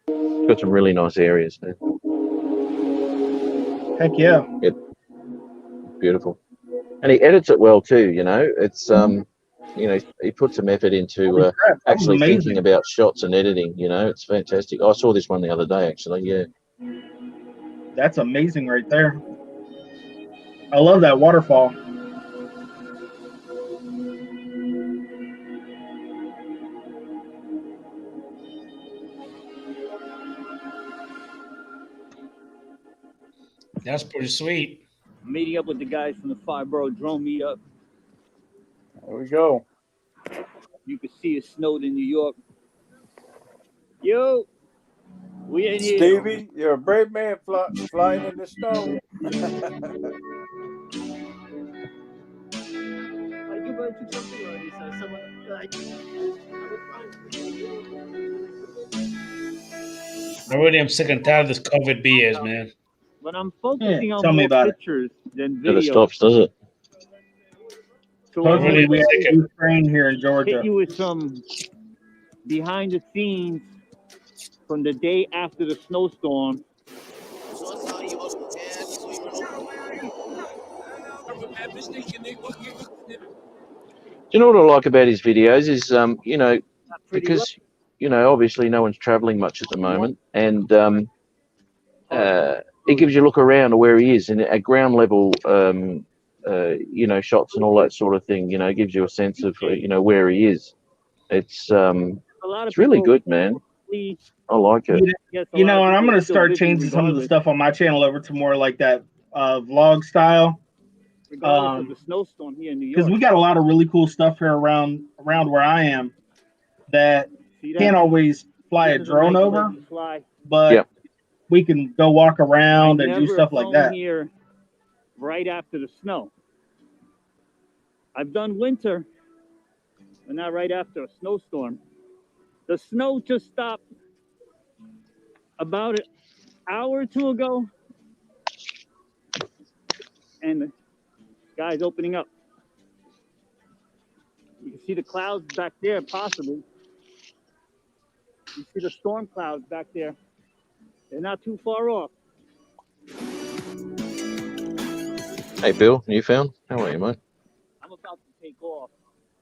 S9: Got some really nice areas, man.
S4: Heck yeah.
S9: Beautiful. And he edits it well too, It's he puts some effort into actually thinking about shots and editing, it's fantastic. I saw this one the other day actually, yeah.
S4: That's amazing right there. I love that waterfall.
S1: That's pretty sweet.
S10: I'm meeting up with the guys from the Five Borough Drone Meetup.
S2: There we go.
S10: You can see it snowed in New York. Yo, we in here.
S2: Stevie, you're a brave man flying in the snow.
S1: Already, I'm sick and tired of this COVID BS, man.
S10: But I'm focusing on
S4: tell me
S10: more
S4: about
S10: pictures than
S9: Never
S10: videos.
S9: stops, does it?
S10: So
S4: Hopefully we have a new train here in Georgia.
S10: hit you with some behind the scenes from the day after the snowstorm.
S9: Do you know what I like about his videos is, because, obviously no one's traveling much at the moment, and it gives you a look around to where he is, and at ground level, shots and all that sort of thing, gives you a sense of, where he is. It's really good, man. I like it.
S4: And I'm going to start changing some of the stuff on my channel over to more like that vlog style.
S10: Regardless of the snowstorm here in New York.
S4: Because we got a lot of really cool stuff here around where I am. that
S10: See that?
S4: can't always fly a
S10: This is
S4: drone
S10: nice
S4: over,
S10: place to fly.
S4: but
S9: Yep.
S4: we can go walk around
S10: I
S4: and do
S10: never
S4: stuff like
S10: flown
S4: that.
S10: here right after the snow. I've done winter, but not right after a snowstorm. The snow just stopped about an hour or two ago, and the sky's opening up. You can see the clouds back there, possibly. You see the storm clouds back there. They're not too far off.
S9: Hey, Bill, Newfound. How are you, mate?
S10: I'm about to take off,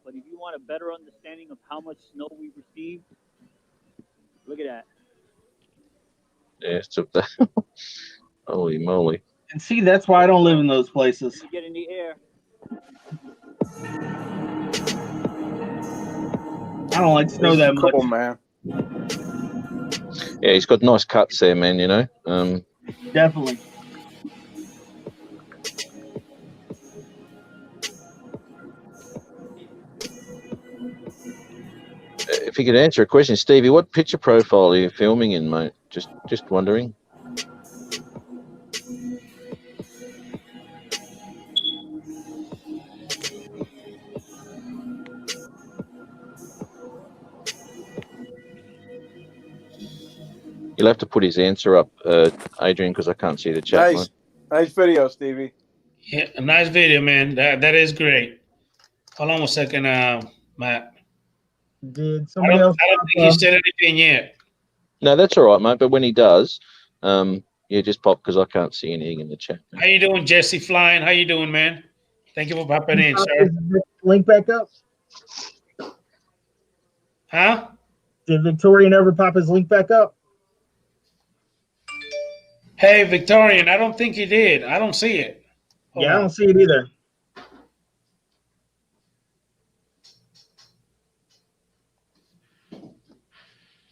S10: but if you want a better understanding of how much snow we've received, look at that.
S9: Yeah, it's up there. Holy moly.
S4: And see, that's why I don't live in those places.
S10: Let me get in the air.
S4: I don't like snow that much.
S2: Cool, man.
S9: Yeah, he's got nice cuts there, man, you know.
S4: Definitely.
S9: If you could answer a question, Stevie, what picture profile are you filming in, mate? Just wondering. You'll have to put his answer up, Adrian, because I can't see the chat.
S2: Nice, nice video, Stevie.
S1: Yeah, a nice video, man. That is great. Hold on a second, Matt.
S4: Did somebody else?
S1: I don't think he said anything yet.
S9: No, that's all right, mate. But when he does, yeah, just pop because I can't see anything in the chat.
S1: How you doing, Jesse Flying? How you doing, man? Thank you for popping in, sir.
S4: Link back up.
S1: Huh?
S4: Did Victorian ever pop his link back up?
S1: Hey, Victorian, I don't think he did. I don't see it. Hold
S4: Yeah,
S1: on.
S4: I don't see it either.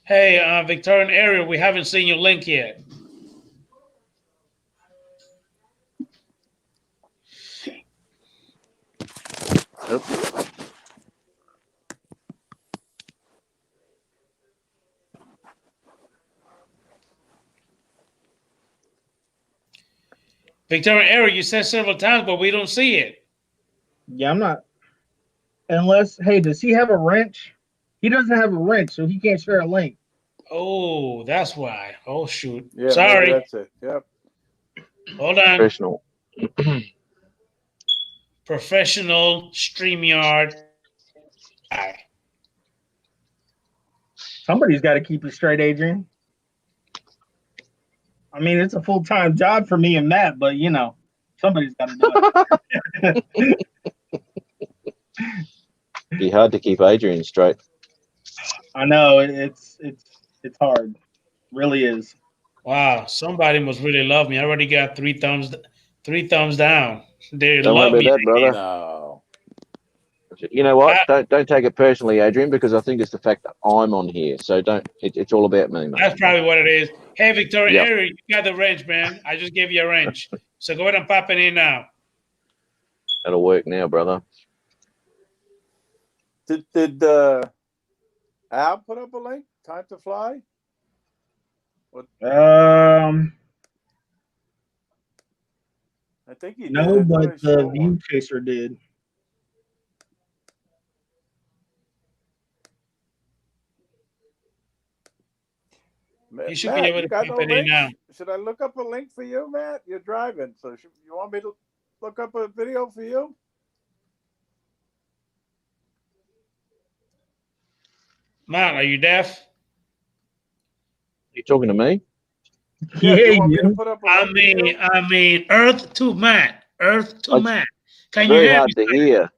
S1: Hey, Victorian Area, we haven't seen your link yet.
S9: Nope.
S1: Victorian Area, you said several times, but we don't see it.
S4: Yeah, I'm not. Unless, hey, does he have a wrench? He doesn't have a wrench, so he can't share a link.
S1: Oh, that's why. Oh, shoot.
S2: Yeah,
S1: Sorry.
S2: maybe that's it. Yep.
S1: Hold on.
S9: Professional.
S1: Professional StreamYard.
S4: Somebody's got to keep it straight, Adrian. I mean, it's a full-time job for me and Matt, but you know, somebody's got to do it.
S9: Be hard to keep Adrian straight.
S4: I know it's hard, really is.
S1: Wow, somebody must really love me. I already got three thumbs down. They
S9: Don't
S1: love
S9: worry
S1: me.
S9: about that, brother.
S2: No.
S9: You know what? Don't take it personally, Adrian, because I think it's the fact that I'm on here. So don't. It's all about me, mate.
S1: That's probably what it is. Hey, Victoria,
S9: Yep.
S1: Area, you got the wrench, man. I just gave you a wrench. So go ahead and pop it in now.
S9: That'll work now, brother.
S2: Did Al put up a link? Time to fly? What? I think he did.
S4: No,
S2: I thought
S4: but
S2: I saw
S4: the
S2: one.
S4: View Chaser did.
S1: You should
S2: Matt,
S1: be able
S2: you
S1: to
S2: got
S1: pop
S2: no
S1: it in
S2: links?
S1: now.
S2: Should I look up a link for you, Matt? You're driving, so you want me to look up a video for you?
S1: Matt, are you deaf?
S9: You talking to me?
S2: Yeah,
S4: Yeah,
S2: you want me to
S4: you.
S2: put up a link for you?
S1: I mean, Earth to Matt. Earth to
S9: It's
S1: Matt. Can you
S9: very
S1: hear
S9: hard
S1: me?
S9: to hear.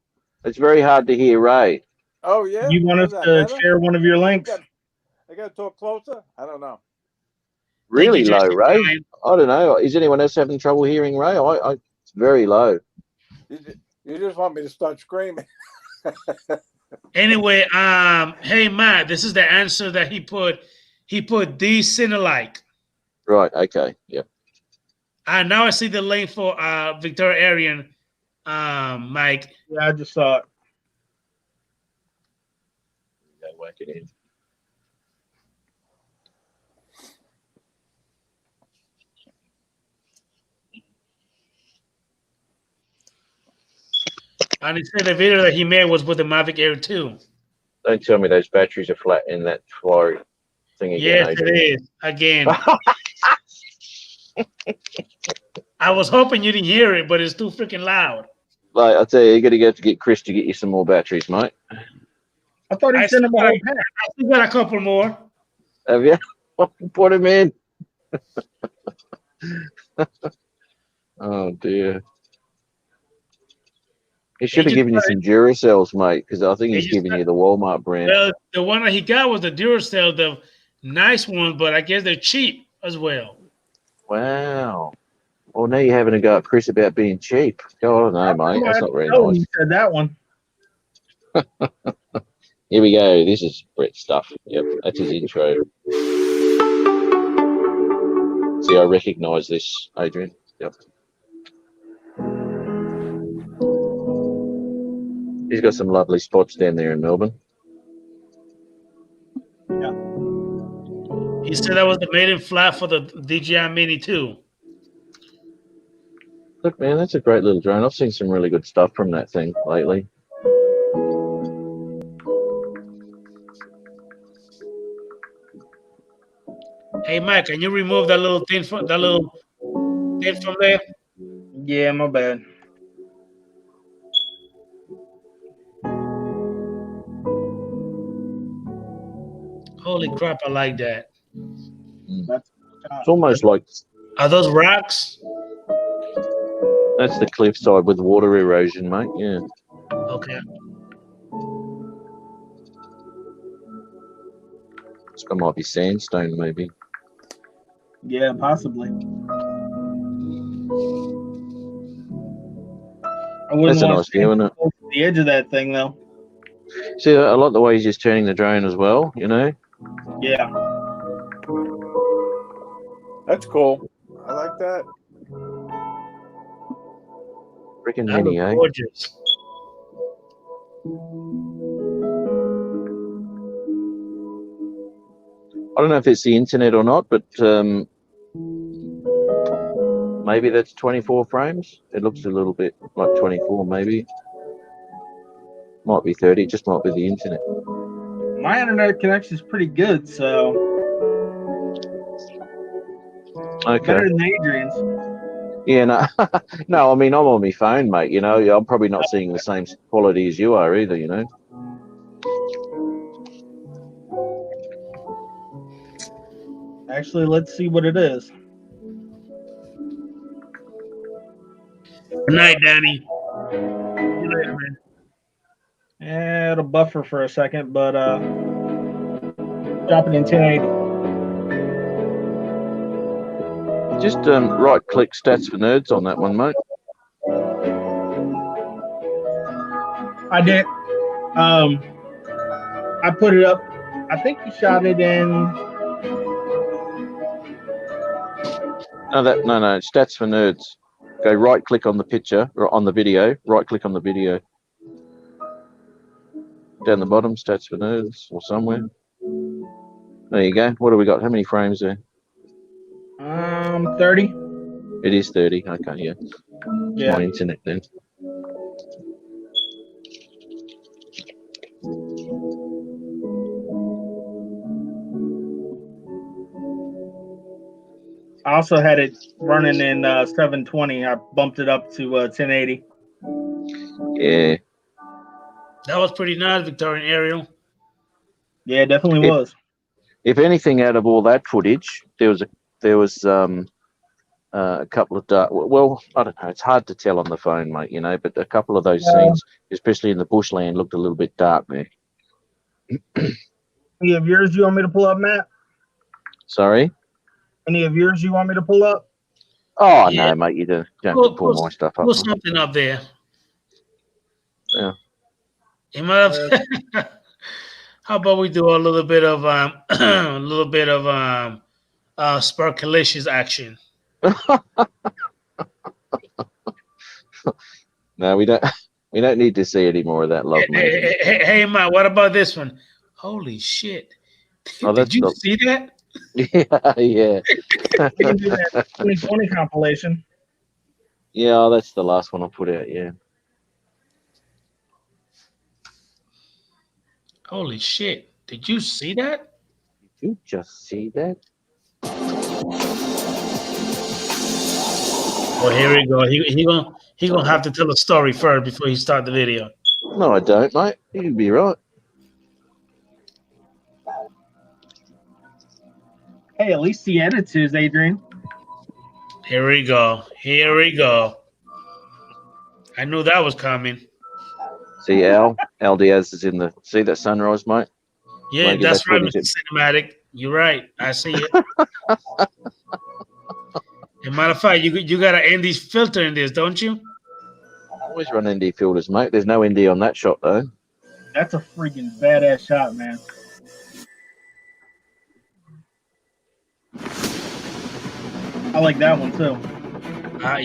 S9: It's very hard to hear, Ray.
S2: Oh yeah.
S4: You want us
S2: How's that
S4: to
S2: better?
S4: share one of your links?
S2: I got to talk closer. I don't know.
S9: Really
S1: you,
S9: low,
S1: Jesse
S9: Ray.
S1: Flying.
S9: I don't know. Is anyone else having trouble hearing Ray? It's very low.
S2: You just want me to start screaming.
S1: Anyway, hey Matt, this is the answer that he put. He put the Cinelike.
S9: Right. Okay. Yep.
S1: And now I see the link for Victoria Arian, Mike.
S4: Yeah, I just saw it.
S9: whack it in.
S1: And he said the video that he made was with the Mavic Air 2.
S9: Don't tell me those batteries are flat in that fly thing again.
S1: Yes, it is. Again. I was hoping you didn't hear it, but it's too freaking loud.
S9: Like, I'll tell you, you're going to have to get Chris to get you some more batteries, mate.
S4: I thought he
S1: I
S4: sent him a
S1: still
S4: whole pack.
S1: I still got a couple more.
S9: Have you? Put him in. Oh, dear. He should have given you some Duracells, mate, because I think he's giving you the Walmart brand.
S1: Well, the one that he got was the Duracell, the nice one, but I guess they're cheap as well.
S9: Wow. Well, now you're having a go at Chris about being cheap. Oh, no, mate. That's not very nice.
S4: You said that one.
S9: Here we go. This is Brett's stuff. Yep, that's his intro. See, I recognise this, Adrian. Yep. He's got some lovely spots down there in Melbourne.
S4: Yeah.
S1: He said that was the maiden flat for the DJI Mini 2.
S9: Look, man, that's a great little drone. I've seen some really good stuff from that thing lately.
S1: Hey, Mike, can you remove that little thing from there?
S4: Yeah, my bad.
S1: Holy crap, I like that.
S9: It's almost like...
S1: Are those rocks?
S9: That's the cliffside with water erosion, mate. Yeah.
S1: Okay.
S9: This guy might be sandstone, maybe.
S4: Yeah, possibly. I wouldn't
S9: That's a
S4: want
S9: nice
S4: to
S9: view, isn't it?
S4: stand close to the edge of that thing, though.
S9: See, I like the way he's just turning the drone as well, you know?
S4: Yeah.
S2: That's cool. I like that.
S9: Freaking
S1: That
S9: mini,
S1: was
S9: eh?
S1: gorgeous.
S9: I don't know if it's the internet or not, but maybe that's 24 frames. It looks a little bit like 24, maybe. Might be 30, it just might be the internet.
S4: My internet connection is pretty good, so
S9: Okay.
S4: better than Adrian's.
S9: Yeah, no, no, I mean, I'm on my phone, mate, you know. I'm probably not seeing the same quality as you are either, you know.
S4: Actually, let's see what it is.
S1: Good night, Danny. See you later, man.
S4: Yeah, it'll buffer for a second, but drop it in 1080.
S9: Just right-click Stats for Nerds on that one, mate.
S4: I did. I put it up. I think you shot it in.
S9: No, Stats for Nerds. Go right-click on the picture or on the video. Right-click on the video. Down the bottom, Stats for Nerds or somewhere. There you go. What do we got? How many frames there?
S4: 30.
S9: It is 30. Okay, yeah. It's
S4: Yeah.
S9: my internet then.
S4: I also had it running in 720. I bumped it up to 1080.
S9: Yeah.
S1: That was pretty nice, Victorian Ariel.
S4: Yeah, it definitely was.
S9: If anything, out of all that footage, there was a couple of dark. Well, I don't know. It's hard to tell on the phone, mate. You know, but a couple of those scenes, especially in the bushland, looked a little bit dark there.
S4: Any of yours you want me to pull up, Matt?
S9: Sorry.
S4: Any of yours you want me to pull up?
S9: Oh
S1: Yeah.
S9: no, mate. You don't have to pull my stuff up.
S1: Put something up there.
S9: Yeah.
S1: You might have. How about we do a little bit of Sparkalicious action?
S9: No, we don't. We don't need to see any more of that love, mate.
S1: Hey, Matt, what about this one? Holy shit!
S9: Oh,
S1: Did you see that?
S9: Yeah.
S4: We can do that 2020 compilation.
S9: Yeah, that's the last one I put out. Yeah.
S1: Holy shit! Did you see that?
S9: Did you just see that?
S1: Oh, here we go. He gonna have to tell a story first before he start the video.
S9: No, I don't, mate. You'd be right.
S4: Hey, at least he edits his, Adrian.
S1: Here we go. Here we go. I knew that was coming.
S9: See, Al Diaz is in the. See that sunrise, mate?
S1: Yeah,
S9: Like,
S1: that's right,
S9: what
S1: Mr.
S9: he's
S1: Cinematic. You're right. I see it. As a matter of fact, you got an ND filter in this, don't you?
S9: always run ND filters, mate. There's no ND on that shot though.
S4: That's a freaking badass shot, man. I like that one too.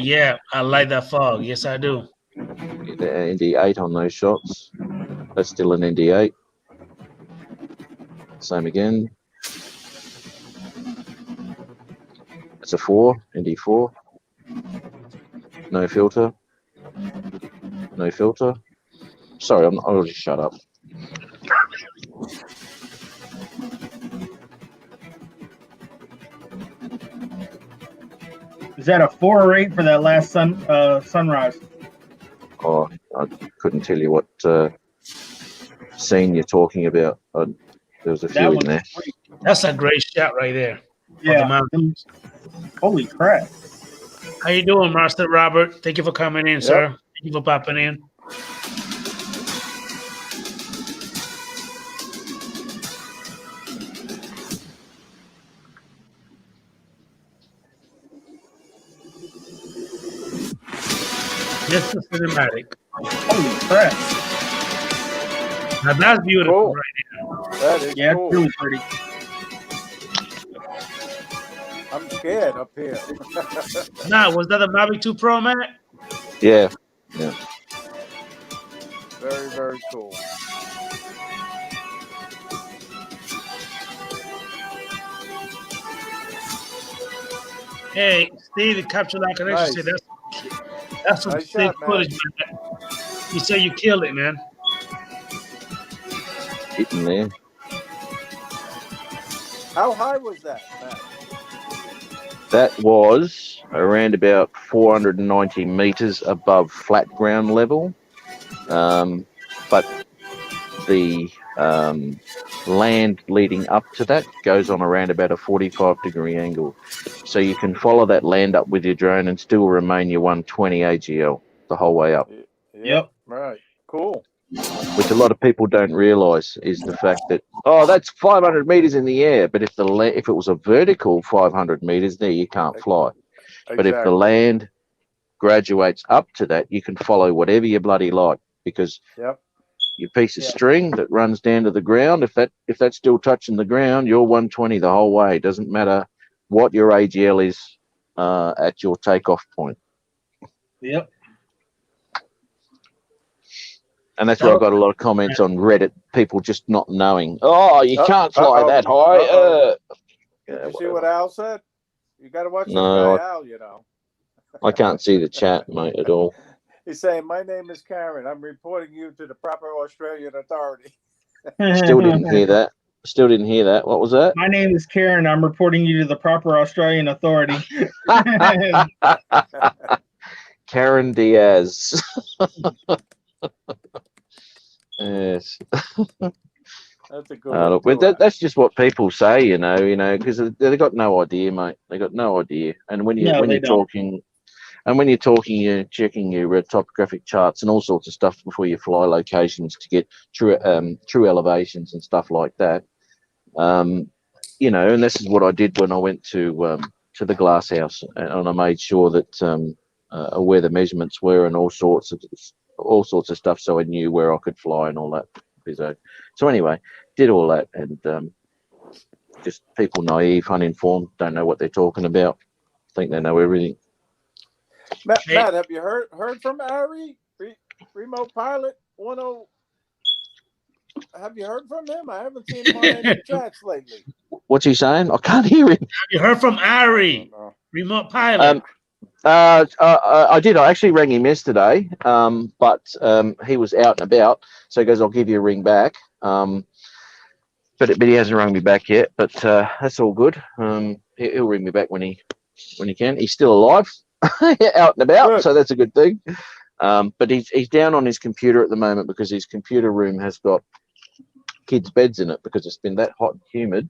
S1: Yeah, I like that fog. Yes, I do.
S9: The ND8 on those shots. That's still an ND8. Same again. It's a 4, ND4. No filter. No filter. Sorry, I'll just shut up.
S4: Is that a 4 or 8 for that last sunrise?
S9: Oh, I couldn't tell you what scene you're talking about. There was a few in there.
S1: That's a great shot right there.
S4: Yeah. Holy crap.
S1: How you doing, Master Robert? Thank you for coming in, sir. Thank you for popping in. Mr. Cinematic.
S4: Holy crap.
S1: Now that's beautiful
S2: Cool.
S1: right now.
S2: That is
S4: Yeah,
S2: cool.
S4: it's really pretty.
S2: I'm scared up here.
S1: Nah, was that a Mavic 2 Pro, Matt?
S9: Yeah. Yeah.
S2: Very, very cool.
S1: Hey, Steve, capture that connection.
S2: Nice.
S1: Say that's some
S2: Nice
S1: sick
S2: shot, man.
S1: footage, man. You say you killed it, man.
S9: Hitting there.
S2: How high was that, Matt?
S9: That was around about 490 meters above flat ground level. But the land leading up to that goes on around about a 45-degree angle. So you can follow that land up with your drone and still remain your 120 AGL the whole way up.
S2: Yep. Right. Cool.
S9: Which a lot of people don't realize is the fact that, oh, that's 500 meters in the air. But if it was a vertical 500 meters there, you can't fly.
S2: Exactly.
S9: But if the land graduates up to that, you can follow whatever you bloody like, because your piece of string that runs down to the ground, if that's still touching the ground, you're 120 the whole way. It doesn't matter what your AGL is at your takeoff point.
S4: Yep.
S9: And that's where I got a lot of comments on Reddit, people just not knowing. Oh, you can't fly that high.
S2: Did you see what Al said? You got to watch
S9: No,
S2: this guy, Al, you know.
S9: I can't see the chat, mate, at all.
S2: He's saying, my name is Karen. I'm reporting you to the proper Australian authority.
S9: Still didn't hear that. Still didn't hear that. What was that?
S4: My name is Karen. I'm reporting you to the proper Australian authority.
S9: Karen Diaz. Yes.
S2: That's a good one.
S9: Look, that's just what people say, you know, because they've got no idea, mate. They got no idea. And when you're talking, you're checking your topographic charts and all sorts of stuff before you fly locations to get true elevations and stuff like that. You know, and this is what I did when I went to the glass house, and I made sure that where the measurements were and all sorts of stuff, so I knew where I could fly and all that. So anyway, did all that, and just people naive, uninformed, don't know what they're talking about, think they know everything.
S2: Matt, have you heard from Ari, remote pilot 10? Have you heard from him? I haven't seen him on any chats lately.
S9: What's he saying? I can't hear him.
S1: Have you heard from Ari,
S2: Oh, no.
S1: remote pilot?
S9: I did. I actually rang him yesterday, but he was out and about. So he goes, "I'll give you a ring back." But he hasn't rung me back yet. But that's all good. He'll ring me back when he can. He's still alive, out and about.
S2: Good.
S9: So that's a good thing. But he's down on his computer at the moment because his computer room has got kids' beds in it because it's been that hot and humid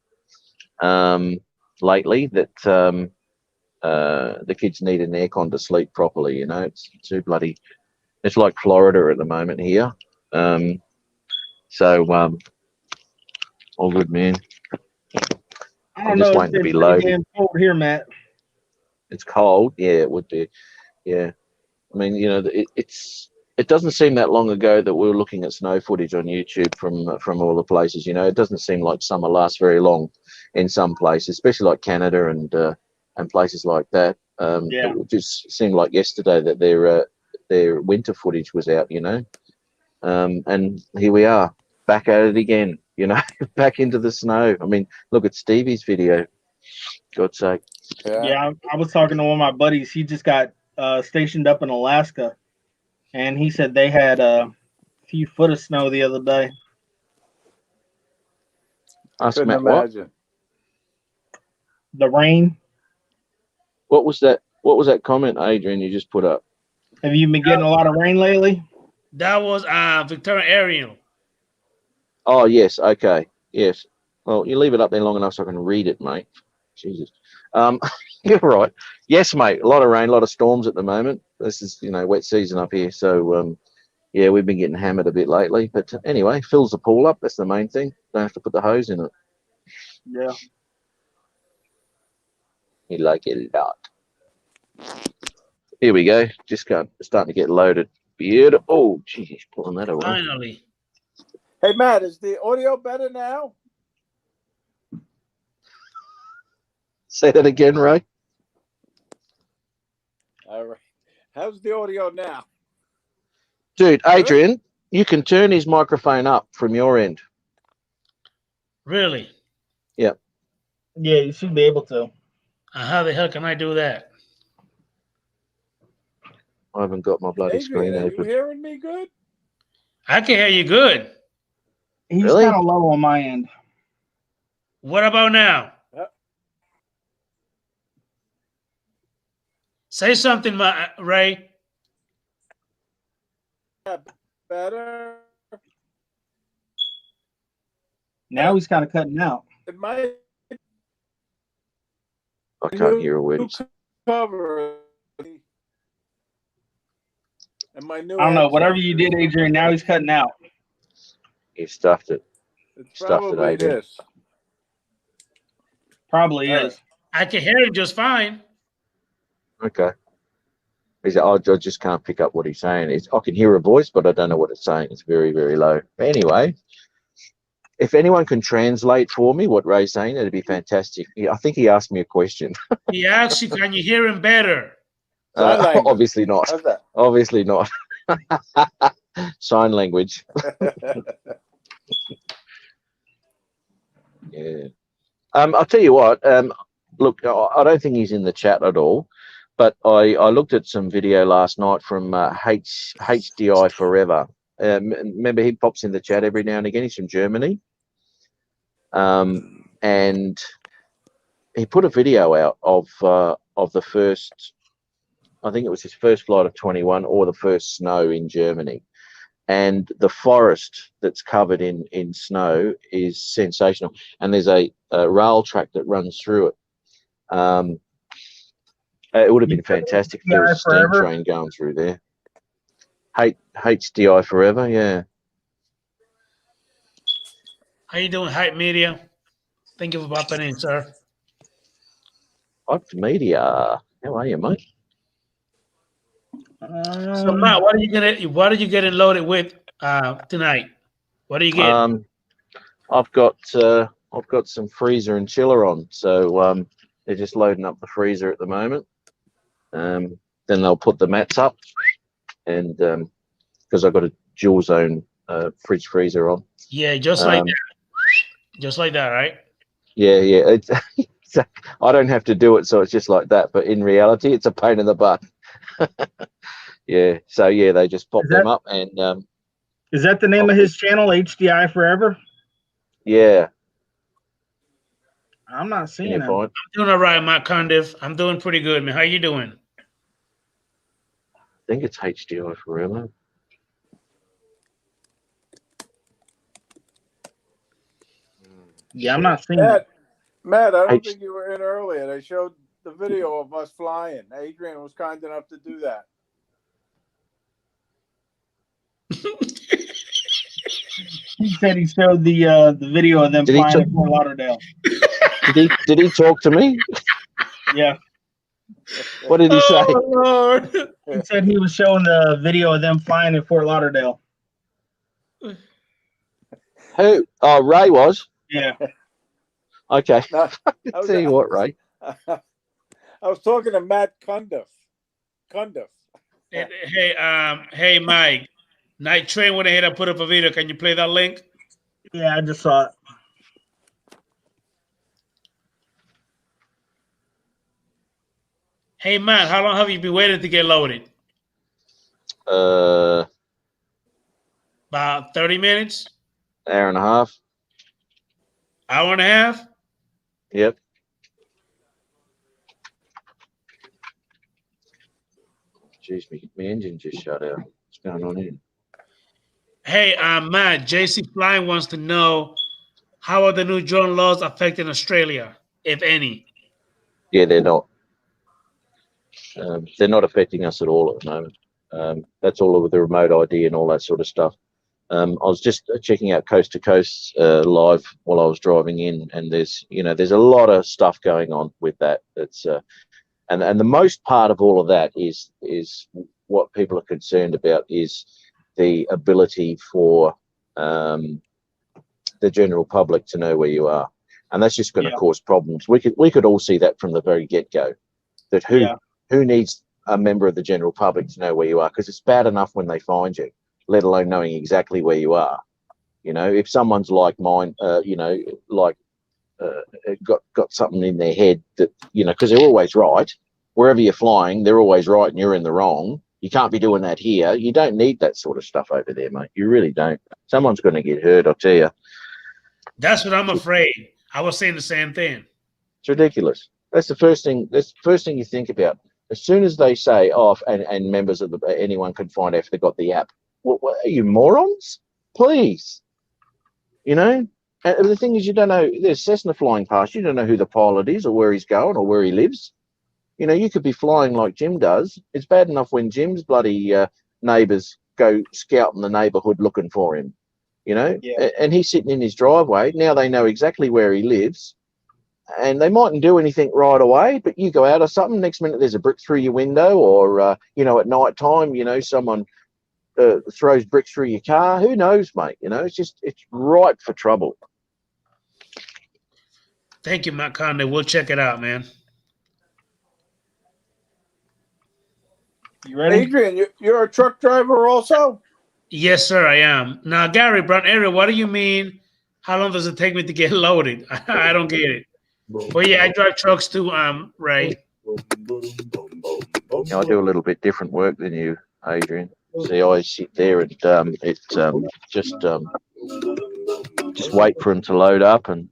S9: lately that the kids need an aircon to sleep properly. You know, it's too bloody. It's like Florida at the moment here. All good, man.
S4: I don't
S9: I'm
S4: know.
S9: just
S4: It's
S9: waiting to
S4: been
S9: be
S4: pretty
S9: loaded.
S4: damn cold here, Matt.
S9: It's cold. Yeah, it would be. Yeah. I mean, you know, it doesn't seem that long ago that we were looking at snow footage on YouTube from all the places. You know, it doesn't seem like summer lasts very long in some places, especially like Canada and places like that.
S4: Yeah.
S9: It just seemed like yesterday that their winter footage was out. You know, and here we are back at it again. You know, back into the snow. I mean, look at Stevie's video. God's sake.
S4: Yeah, I was talking to one of my buddies. He just got stationed up in Alaska, and he said they had a few foot of snow the other day.
S9: Ask
S2: Couldn't
S9: Matt what?
S2: imagine.
S4: The rain.
S9: What was that? What was that comment, Adrian? You just put up.
S4: Have you been getting a lot of rain lately?
S1: That was Victoria Ariel.
S9: Oh, yes. Okay. Yes. Well, you leave it up there long enough so I can read it, mate. Jesus. You're right. Yes, mate. A lot of rain, a lot of storms at the moment. This is, you know, wet season up here. So, yeah, we've been getting hammered a bit lately. But anyway, fills the pool up. That's the main thing. Don't have to put the hose in it.
S4: Yeah.
S9: You like it a lot. Here we go. Just starting to get loaded. Beautiful. Oh, geez, pulling that away.
S1: Finally.
S2: Hey, Matt, is the audio better now?
S9: Say that again, Ray.
S2: All right. How's the audio now?
S9: Dude, Adrian, you can turn his microphone up from your end.
S1: Really?
S9: Yeah.
S4: Yeah, you should be able to.
S1: How the hell can I do that?
S9: I haven't got my bloody screen
S2: Adrian, are you
S9: open.
S2: hearing me good?
S1: I can hear you good.
S4: He's
S9: Really?
S4: kind of low on my end.
S1: What about now? Say something, Ray.
S2: Better.
S4: Now he's kind of cutting out.
S2: It might.
S9: I can't hear a word.
S2: Cover. And my new
S4: I don't know.
S2: headset.
S4: Whatever you did, Adrian, now he's cutting out.
S9: You stuffed it.
S2: It's
S9: Stuffed it,
S2: probably
S9: Adrian.
S2: this.
S4: Probably
S2: All
S4: is.
S1: I can hear you just fine.
S9: Okay. He said, I just can't pick up what he's saying. I can hear a voice, but I don't know what it's saying. It's very, very low. Anyway, if anyone can translate for me what Ray's saying, that'd be fantastic. I think he asked me a question.
S1: He asked you, can you hear him better?
S2: Sign language.
S9: Obviously not.
S2: How's that?
S9: Obviously not. Sign language. Yeah. I'll tell you what. Look, I don't think he's in the chat at all, but I looked at some video last night from HDI Forever. Remember, he pops in the chat every now and again. He's from Germany, and he put a video out of the first. I think it was his first flight of 21 or the first snow in Germany. And the forest that's covered in snow is sensational. And there's a rail track that runs through it. It would have been fantastic if there was a steam train going through there. HDI Forever, yeah.
S1: How you doing, Hype Media? Thank you for popping in, sir.
S9: Hype Media. How are you, mate?
S1: So Matt, what are you getting loaded with tonight? What are you getting?
S9: I've got some freezer and chiller on, so they're just loading up the freezer at the moment. Then they'll put the mats up, and because I've got a dual zone fridge freezer on.
S1: Yeah, just like that. Just like that, right?
S9: Yeah, yeah. It's, I don't have to do it, so it's just like that. But in reality, it's a pain in the butt. Yeah. So yeah, they just pop them up, and
S4: is that the name of his channel, HDI Forever?
S9: Yeah.
S4: I'm not seeing
S9: Can
S4: him.
S9: you find?
S1: I'm doing all right, Matt Condiff. I'm doing pretty good, man. How you doing?
S9: I think it's HDI Forever.
S4: Yeah, I'm not seeing it.
S2: Matt, I don't think you were in earlier. They showed the video of us flying. Adrian was kind enough to do that.
S4: He said he showed the video of them flying in Fort Lauderdale.
S9: Did he talk to me?
S4: Yeah.
S9: What did he say?
S1: Oh, Lord.
S4: He said he was showing the video of them flying in Fort Lauderdale.
S9: Who? Oh, Ray was.
S4: Yeah.
S9: Okay.
S2: No,
S9: Tell you what, Ray.
S2: I was talking to Matt Condiff.
S1: Hey, Mike. Night Train went ahead and put up a video. Can you play that link?
S4: Yeah, I just saw it.
S1: Hey, Matt, how long have you been waiting to get loaded?
S9: About
S1: About 30 minutes?
S9: hour and a half.
S1: Hour and a half?
S9: Yep. Jeez, my engine just shut out. What's going on here?
S1: Hey, Matt, JC Flying wants to know, how are the new drone laws affecting Australia, if any?
S9: Yeah, they're not. They're not affecting us at all at the moment. That's all over the remote ID and all that sort of stuff. I was just checking out Coast to Coast live while I was driving in, and there's a lot of stuff going on with that. It's and the most part of all of that is what people are concerned about is the ability for the general public to know where you are, and that's just going to cause problems. We could all see that from the very get-go, that who needs a member of the general public to know where you are, because it's bad enough when they find you, let alone knowing exactly where you are. If someone's like mine, got something in their head that, because they're always right. Wherever you're flying, they're always right and you're in the wrong. You can't be doing that here. You don't need that sort of stuff over there, mate. You really don't. Someone's going to get hurt, I'll tell you.
S1: That's what I'm afraid. I was saying the same thing.
S9: It's ridiculous. That's the first thing. That's the first thing you think about. As soon as they say, and members of anyone can find out if they've got the app. What are you, morons? Please. And the thing is, you don't know. There's Cessna flying past. You don't know who the pilot is or where he's going or where he lives. You could be flying like Jim does. It's bad enough when Jim's bloody neighbours go scouting the neighbourhood looking for him, and he's sitting in his driveway. Now they know exactly where he lives, and they mightn't do anything right away, but you go out or something, next minute there's a brick through your window, or, at night time, someone throws bricks through your car. Who knows, mate? It's ripe for trouble.
S1: Thank you, Matt Conde. We'll check it out, man.
S4: You ready?
S2: Adrian, you're a truck driver also?
S1: Yes, sir, I am. Now, Gary, Brown area, what do you mean? How long does it take me to get loaded? I don't get it. But yeah, I drive trucks too, Ray.
S9: I do a little bit different work than you, Adrian. See, I sit there and just wait for them to load up, and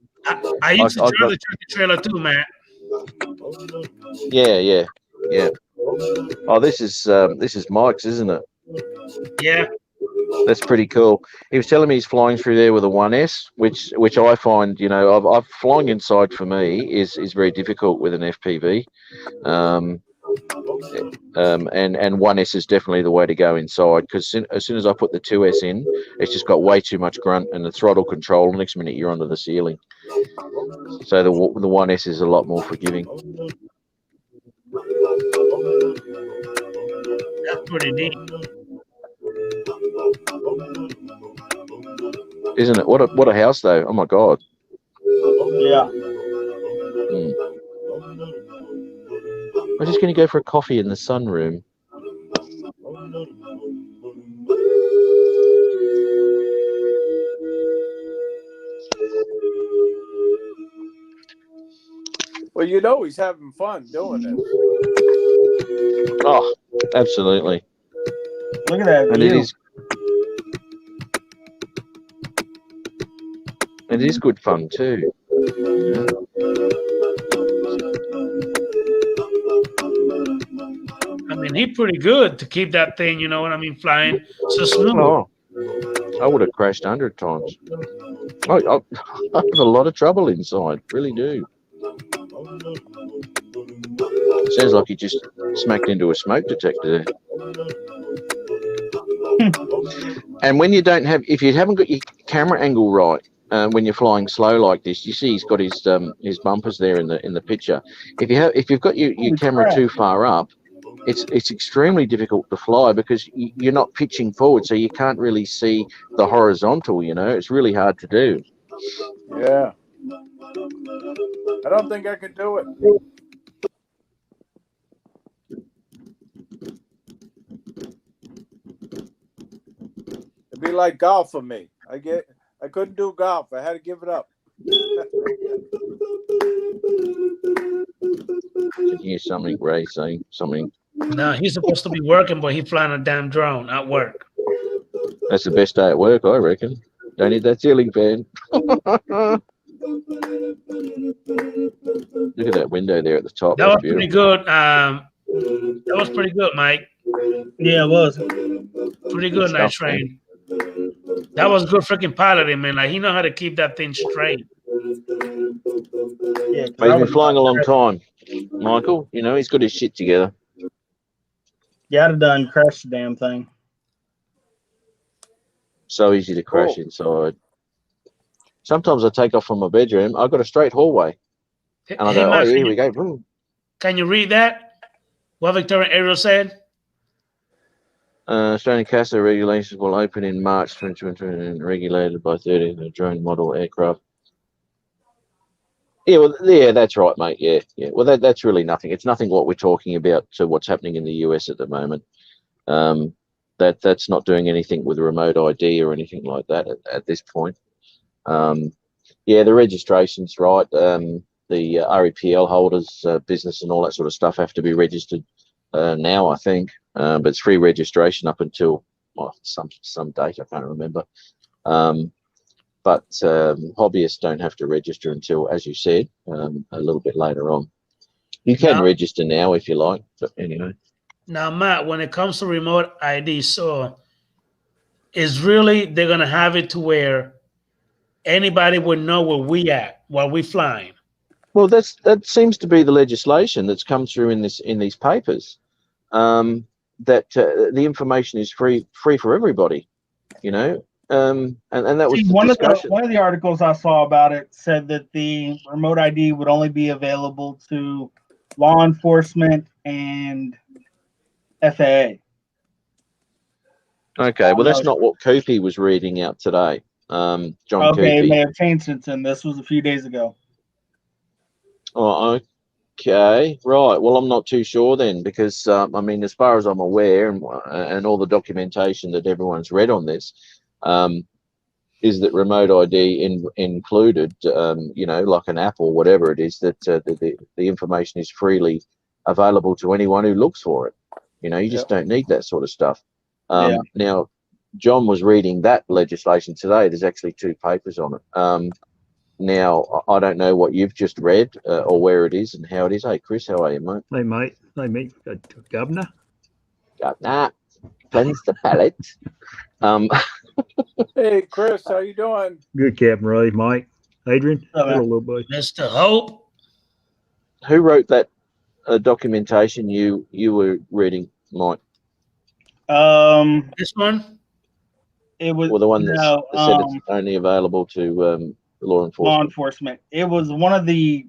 S1: I used to drive the tractor trailer too, Matt.
S9: Yeah. Oh, this is Mike's, isn't it?
S1: Yeah.
S9: That's pretty cool. He was telling me he's flying through there with a 1S, which I find, I've flying inside for me is very difficult with an FPV. And 1S is definitely the way to go inside, because as soon as I put the 2S in, it's just got way too much grunt and the throttle control. Next minute you're under the ceiling. So the 1S is a lot more forgiving.
S1: That's pretty neat.
S9: Isn't it? What a house though. Oh my God.
S4: Yeah.
S9: I'm just going to go for a coffee in the sunroom.
S2: Well, you know he's having fun doing this.
S9: Oh, absolutely.
S4: Look at that
S9: And
S4: view.
S9: it is good fun too. Yeah.
S1: I mean, he's pretty good to keep that thing, you know what I mean, flying so smooth.
S9: Oh, I would have crashed 100 times. I have a lot of trouble inside, really do. Sounds like you just smacked into a smoke detector there. And when you don't have, if you haven't got your camera angle right, when you're flying slow like this, you see he's got his bumpers there in the picture. If you've got your camera too far up, it's extremely difficult to fly because you're not pitching forward, so you can't really see the horizontal. You know, it's really hard to do.
S2: Yeah. I don't think I could do it. It'd be like golf for me. I couldn't do golf. I had to give it up.
S9: Can hear something, Ray, saying something.
S1: No, he's supposed to be working, but he's flying a damn drone at work.
S9: That's the best day at work, I reckon. Don't need that ceiling fan. Look at that window there at the top.
S1: That was
S9: That's
S1: pretty
S9: beautiful.
S1: good. That was pretty good, Mike.
S4: Yeah, it was.
S1: Pretty good, Night Train. That was good freaking piloting, man. Like, he know how to keep that thing straight.
S4: Yeah,
S9: But he's been flying a long time, Michael. You know, he's got his shit together.
S4: You had to done crash the damn thing.
S9: So easy to crash inside. Sometimes I take off from my bedroom. I've got a straight hallway. And I go,
S1: Mike,
S9: yeah, here we go. Boom.
S1: Can you read that? What Victoria Ariel said?
S9: Australian CASA regulations will open in March 2020 and regulated by 30 the drone model aircraft. Yeah, well, yeah, that's right, mate. Yeah, yeah. Well, that's really nothing. It's nothing what we're talking about to what's happening in the US at the moment. That's not doing anything with remote ID or anything like that at this point. Yeah, the registration's right. The REPL holders, business and all that sort of stuff have to be registered now, I think. But it's free registration up until some date, I can't remember. But hobbyists don't have to register until, as you said, a little bit later on. You can register now if you like, but anyway.
S1: Now, Matt, when it comes to remote ID, so is really they're gonna have it to where anybody would know where we at while we flying?
S9: Well, that seems to be the legislation that's come through in these papers. That the information is free for everybody, you know. And that was
S4: one
S9: discussion.
S4: One of the articles I saw about it said that the remote ID would only be available to law enforcement and FAA.
S9: Okay, well, that's not what Koopy was reading out today. John
S4: Okay,
S9: Koopy.
S4: it may have changed since then. This was a few days ago.
S9: Oh, okay, right. Well, I'm not too sure then, because I mean, as far as I'm aware, and all the documentation that everyone's read on this, is that remote ID included, you know, like an app or whatever it is, that the information is freely available to anyone who looks for it. You know, you just don't need that sort of stuff. Now, John was reading that legislation today. There's actually 2 papers on it. Now, I don't know what you've just read or where it is and how it is. Hey, Chris, how are you, mate?
S11: Hey, mate. Hey, mate. Governor.
S9: Governor. Cleanse the palate.
S2: Hey, Chris, how you doing?
S11: Good, Captain Ray. Mike. Adrian. Hello, little boy.
S1: Mr. Hope.
S9: Who wrote that documentation you were reading, Mike?
S1: This one?
S4: It was
S9: the one that said it's only available to law enforcement.
S4: Law enforcement. It was one of the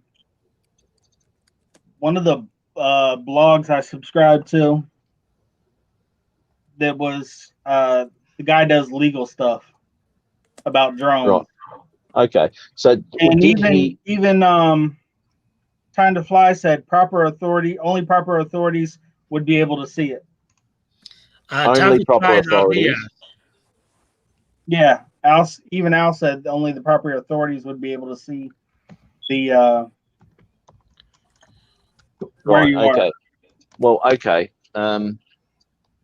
S4: blogs I subscribed to. That was the guy does legal stuff about drones.
S9: Right. Okay. So
S4: and even Time to Fly said only proper authorities would be able to see it.
S9: Only proper authorities.
S4: Yeah, Al said only the proper authorities would be able to see the where
S9: Right.
S4: you
S9: Okay.
S4: are.
S9: Well, okay.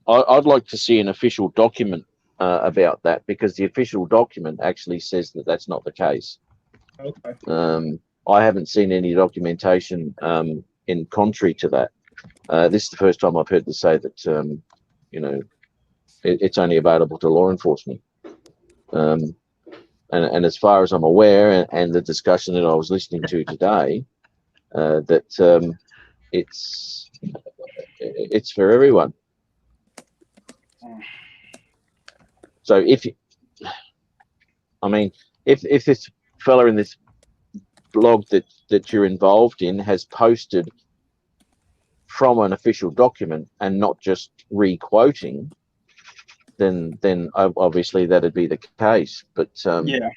S9: I'd like to see an official document about that, because the official document actually says that that's not the case.
S4: Okay.
S9: I haven't seen any documentation in contrary to that. This is the first time I've heard to say that, you know, it's only available to law enforcement. And as far as I'm aware, and the discussion that I was listening to today, that it's for everyone. So if this fella in this blog that you're involved in has posted from an official document and not just re-quoting, then obviously that'd be the case. But
S4: Yeah.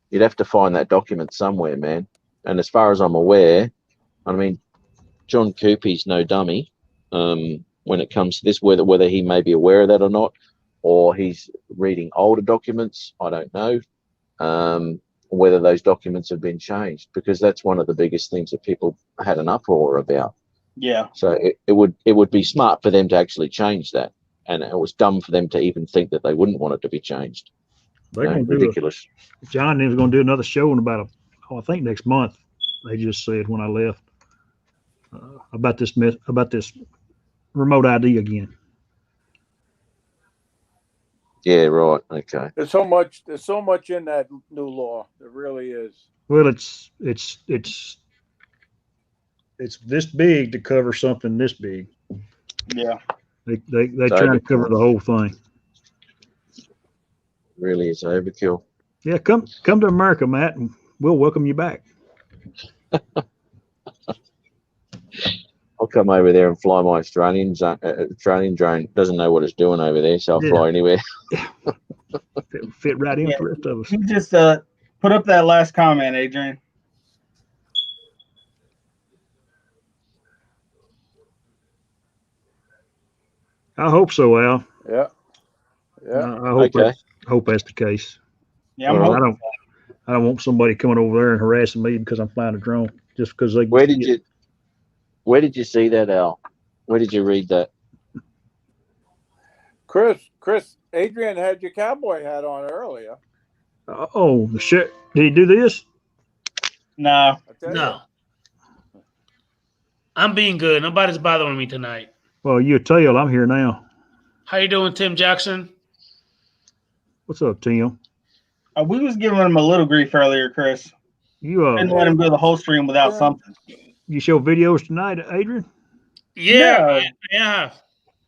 S9: you'd have to find that document somewhere, man. And as far as I'm aware, I mean, John Coopey's no dummy when it comes to this, whether he may be aware of that or not, or he's reading older documents, I don't know. Whether those documents have been changed, because that's one of the biggest things that people had an uproar about.
S4: Yeah.
S9: So it would be smart for them to actually change that, and it was dumb for them to even think that they wouldn't want it to be changed.
S11: They're going to
S9: ridiculous.
S11: John was going to do another show in about I think next month. They just said when I left about this remote ID again.
S9: Yeah, right. Okay.
S2: There's so much in that new law. There really is.
S11: Well, it's this big to cover something this big.
S4: Yeah.
S11: They try to cover the whole thing.
S9: Really is overkill.
S11: Yeah, come to America, Matt, and we'll welcome you back.
S9: I'll come over there and fly my Australian drone. Doesn't know what it's doing over there, so I'll fly anywhere.
S11: Fit right in with the rest of us.
S4: You just put up that last comment, Adrian.
S11: I hope so, Al.
S2: Yeah. Yeah.
S11: I hope that's the case.
S4: Yeah,
S11: I don't want somebody coming over there and harassing me because I'm flying a drone just because they.
S9: Where did you see that, Al? Where did you read that?
S2: Chris, Adrian had your cowboy hat on earlier.
S11: Oh, the shit! Did he do this?
S4: No.
S1: No. I'm being good. Nobody's bothering me tonight.
S11: Well, you tell. I'm here now.
S1: How you doing, Tim Jackson?
S11: What's up, Tim?
S4: We was giving him a little grief earlier, Chris.
S11: You
S4: didn't let him go the whole stream without something.
S11: You show videos tonight, Adrian?
S1: Yeah, yeah.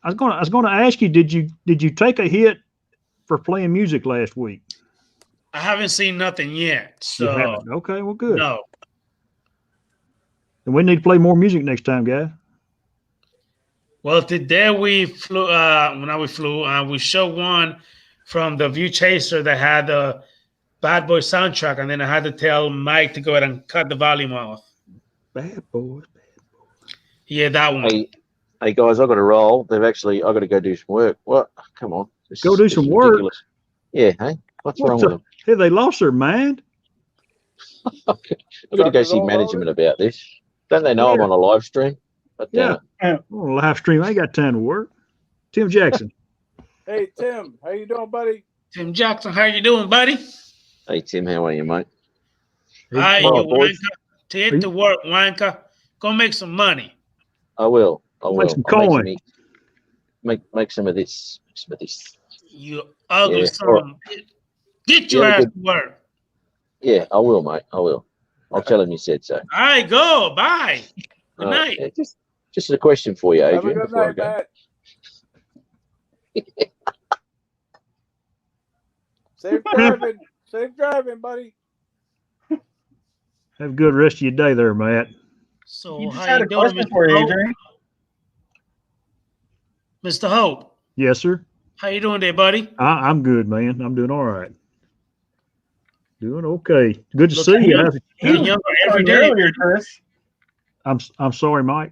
S11: I was gonna ask you, did you take a hit for playing music last week?
S1: I haven't seen nothing yet. So
S11: you haven't? Okay, well, good.
S1: No.
S11: And we need to play more music next time, guys.
S1: Well, today we flew. We showed one from the View Chaser that had the Bad Boy soundtrack, and then I had to tell Mike to go ahead and cut the volume off.
S11: Bad Boys.
S1: Yeah, that one.
S9: Hey guys, I got to roll. I got to go do some work. What? Come on.
S11: Go do some work.
S9: Ridiculous. Yeah. Hey, what's wrong with them?
S11: Hey, they lost their mind.
S9: I've got to go see management about this. Don't they know I'm on a live stream? But,
S11: yeah. On a live stream, I ain't got time to work. Tim Jackson.
S2: Hey, Tim. How you doing, buddy?
S1: Tim Jackson, how you doing, buddy?
S9: Hey, Tim. How are you, mate?
S1: Hi, you wanker. Get to work, wanker. Go make some money.
S9: I will.
S11: Make some coin.
S9: Make some of this.
S1: You ugly son. Get your ass to work.
S9: Yeah, I will, mate. I will. I'll tell him you said so.
S1: All right, go. Bye. Good night.
S9: Yeah, just a question for you, Adrian.
S2: Have a good night, Matt. Safe driving. Safe driving, buddy.
S11: Have a good rest of your day there, Matt.
S1: So
S4: you just
S1: how
S4: had
S1: you
S4: a
S1: doing,
S4: question
S1: Mr.
S4: for you,
S1: Hope?
S4: Adrian.
S1: Mr. Hope.
S11: Yes, sir.
S1: How you doing there, buddy?
S11: I'm good, man. I'm doing all right. Doing okay. Good to
S1: Look,
S11: see you.
S1: Getting younger every day.
S4: Earlier, Chris.
S11: I'm sorry, Mike.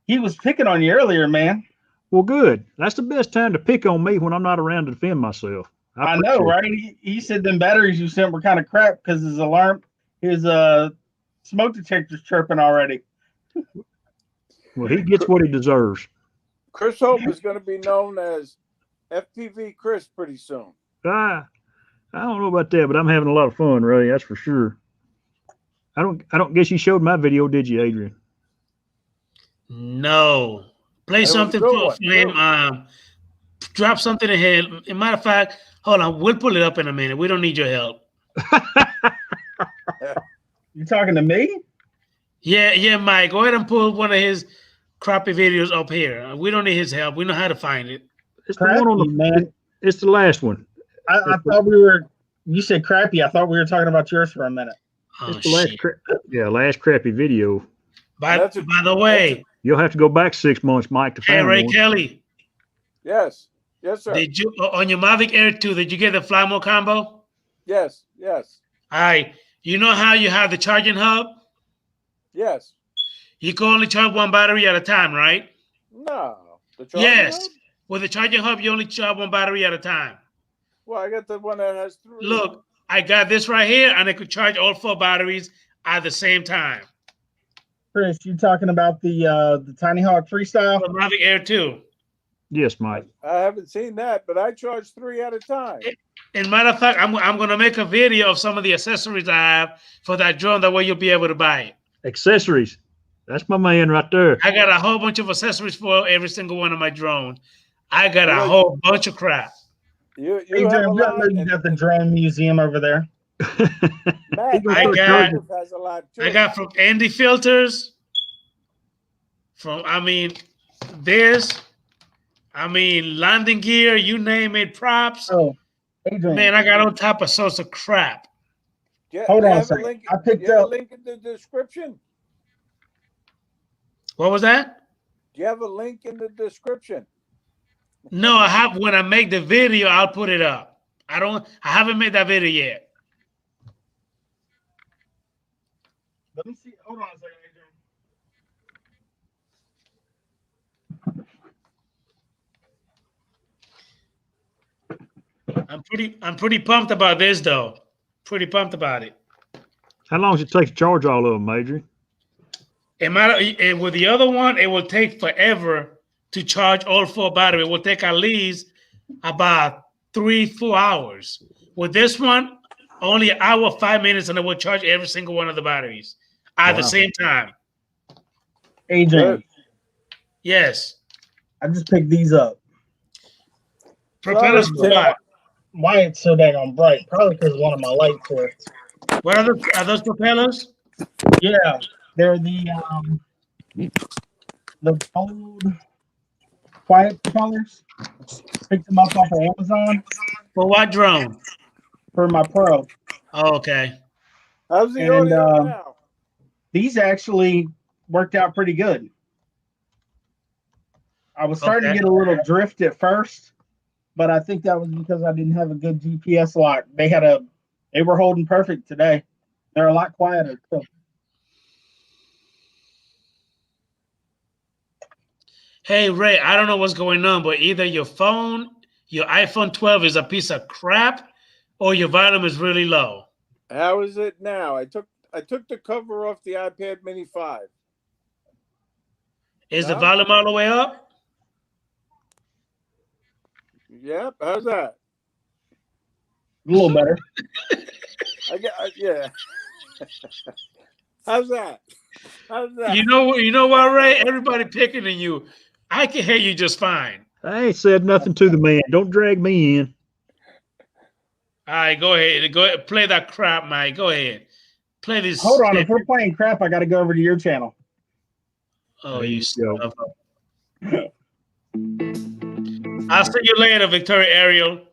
S4: He was picking on you earlier, man.
S11: Well, good. That's the best time to pick on me when I'm not around to defend myself.
S4: I know, right? He said them batteries you sent were kind of crap because his smoke detector's chirping already.
S11: Well, he gets what he deserves.
S2: Chris Hope is going to be known as FPV Chris pretty soon.
S11: I don't know about that, but I'm having a lot of fun, Ray. That's for sure. I don't guess you showed my video, did you, Adrian?
S1: No. Play
S2: It was a
S1: something
S2: good
S1: for
S2: one,
S1: him. Drop something ahead. As a matter of fact, hold on. We'll pull it up in a minute. We don't need your help.
S4: You talking to me?
S1: Yeah, Mike. Go ahead and pull one of his crappy videos up here. We don't need his help. We know how to find it.
S11: It's the one on the
S4: man.
S11: It's the last one.
S4: I thought we were. You said crappy. I thought we were talking about yours for a minute.
S1: Oh,
S11: it's the last crappy video.
S1: By the way,
S11: you'll have to go back 6 months, Mike, to find
S1: hey, Ray
S11: one.
S1: Kelly.
S2: Yes, sir.
S1: Did you on your Mavic Air 2? Did you get the fly mode combo?
S2: Yes.
S1: All right. You know how you have the charging hub?
S2: Yes.
S1: You can only charge one battery at a time, right?
S2: No. The charging
S1: yes.
S2: hub?
S1: With the charging hub, you only charge one battery at a time.
S2: Well, I got the one that has 3.
S1: Look, I got this right here, and I could charge all 4 batteries at the same time.
S4: Chris, you talking about the Tiny Hawk Freestyle?
S1: The Mavic Air 2.
S11: Yes, Mike.
S2: I haven't seen that, but I charge 3 at a time.
S1: And matter of fact, I'm going to make a video of some of the accessories I have for that drone. That way you'll be able to buy it.
S11: Accessories. That's my man right there.
S1: I got a whole bunch of accessories for every single one of my drones. I got a whole bunch of crap.
S2: You
S4: got the drone museum over there.
S2: Matt,
S1: I got from Andy filters. Landing gear, you name it, props.
S4: Oh, Adrian.
S1: Man, I got all type of sorts of crap.
S4: Hold on a second. I picked up
S2: a link in the description.
S1: What was that?
S2: Do you have a link in the description?
S1: No, I have. When I make the video, I'll put it up. I haven't made that video yet.
S4: Let me see. Hold on a second,
S1: Adrian. I'm pretty pumped about this though. Pretty pumped about it.
S11: How long does it take to charge all of them, Adrian?
S1: And with the other one, it will take forever to charge all 4 batteries. It will take at least about 3-4 hours. With this one, only an hour, 5 minutes, and it will charge every single one of the batteries at the same time.
S4: Adrian.
S1: Yes.
S4: I just picked these up.
S1: Propellers for what?
S4: Why it's so dang bright? Probably because one of my lights here.
S1: What are those propellers?
S4: Yeah, they're the old quiet propellers. Picked them up off of Amazon.
S1: For what drone?
S4: For my Pro.
S1: Oh, okay.
S2: How's the audio now?
S4: These actually worked out pretty good. I was starting to get a little drift at first, but I think that was because I didn't have a good GPS lock. They were holding perfect today. They're a lot quieter too.
S1: Hey, Ray, I don't know what's going on, but either your iPhone 12 is a piece of crap or your volume is really low.
S2: How is it now? I took the cover off the iPad Mini 5.
S1: Is the volume all the way up?
S2: Yep. How's that?
S4: A little better.
S2: Yeah. How's that?
S1: You know what, Ray? Everybody picking on you. I can hear you just fine.
S11: I ain't said nothing to the man. Don't drag me in.
S1: All right, go ahead. Play that crap, Mike. Go ahead. Play this.
S4: Hold on. If we're playing crap, I got to go over to your channel.
S1: Oh, you stuff. I'll see you later, Victoria Ariel.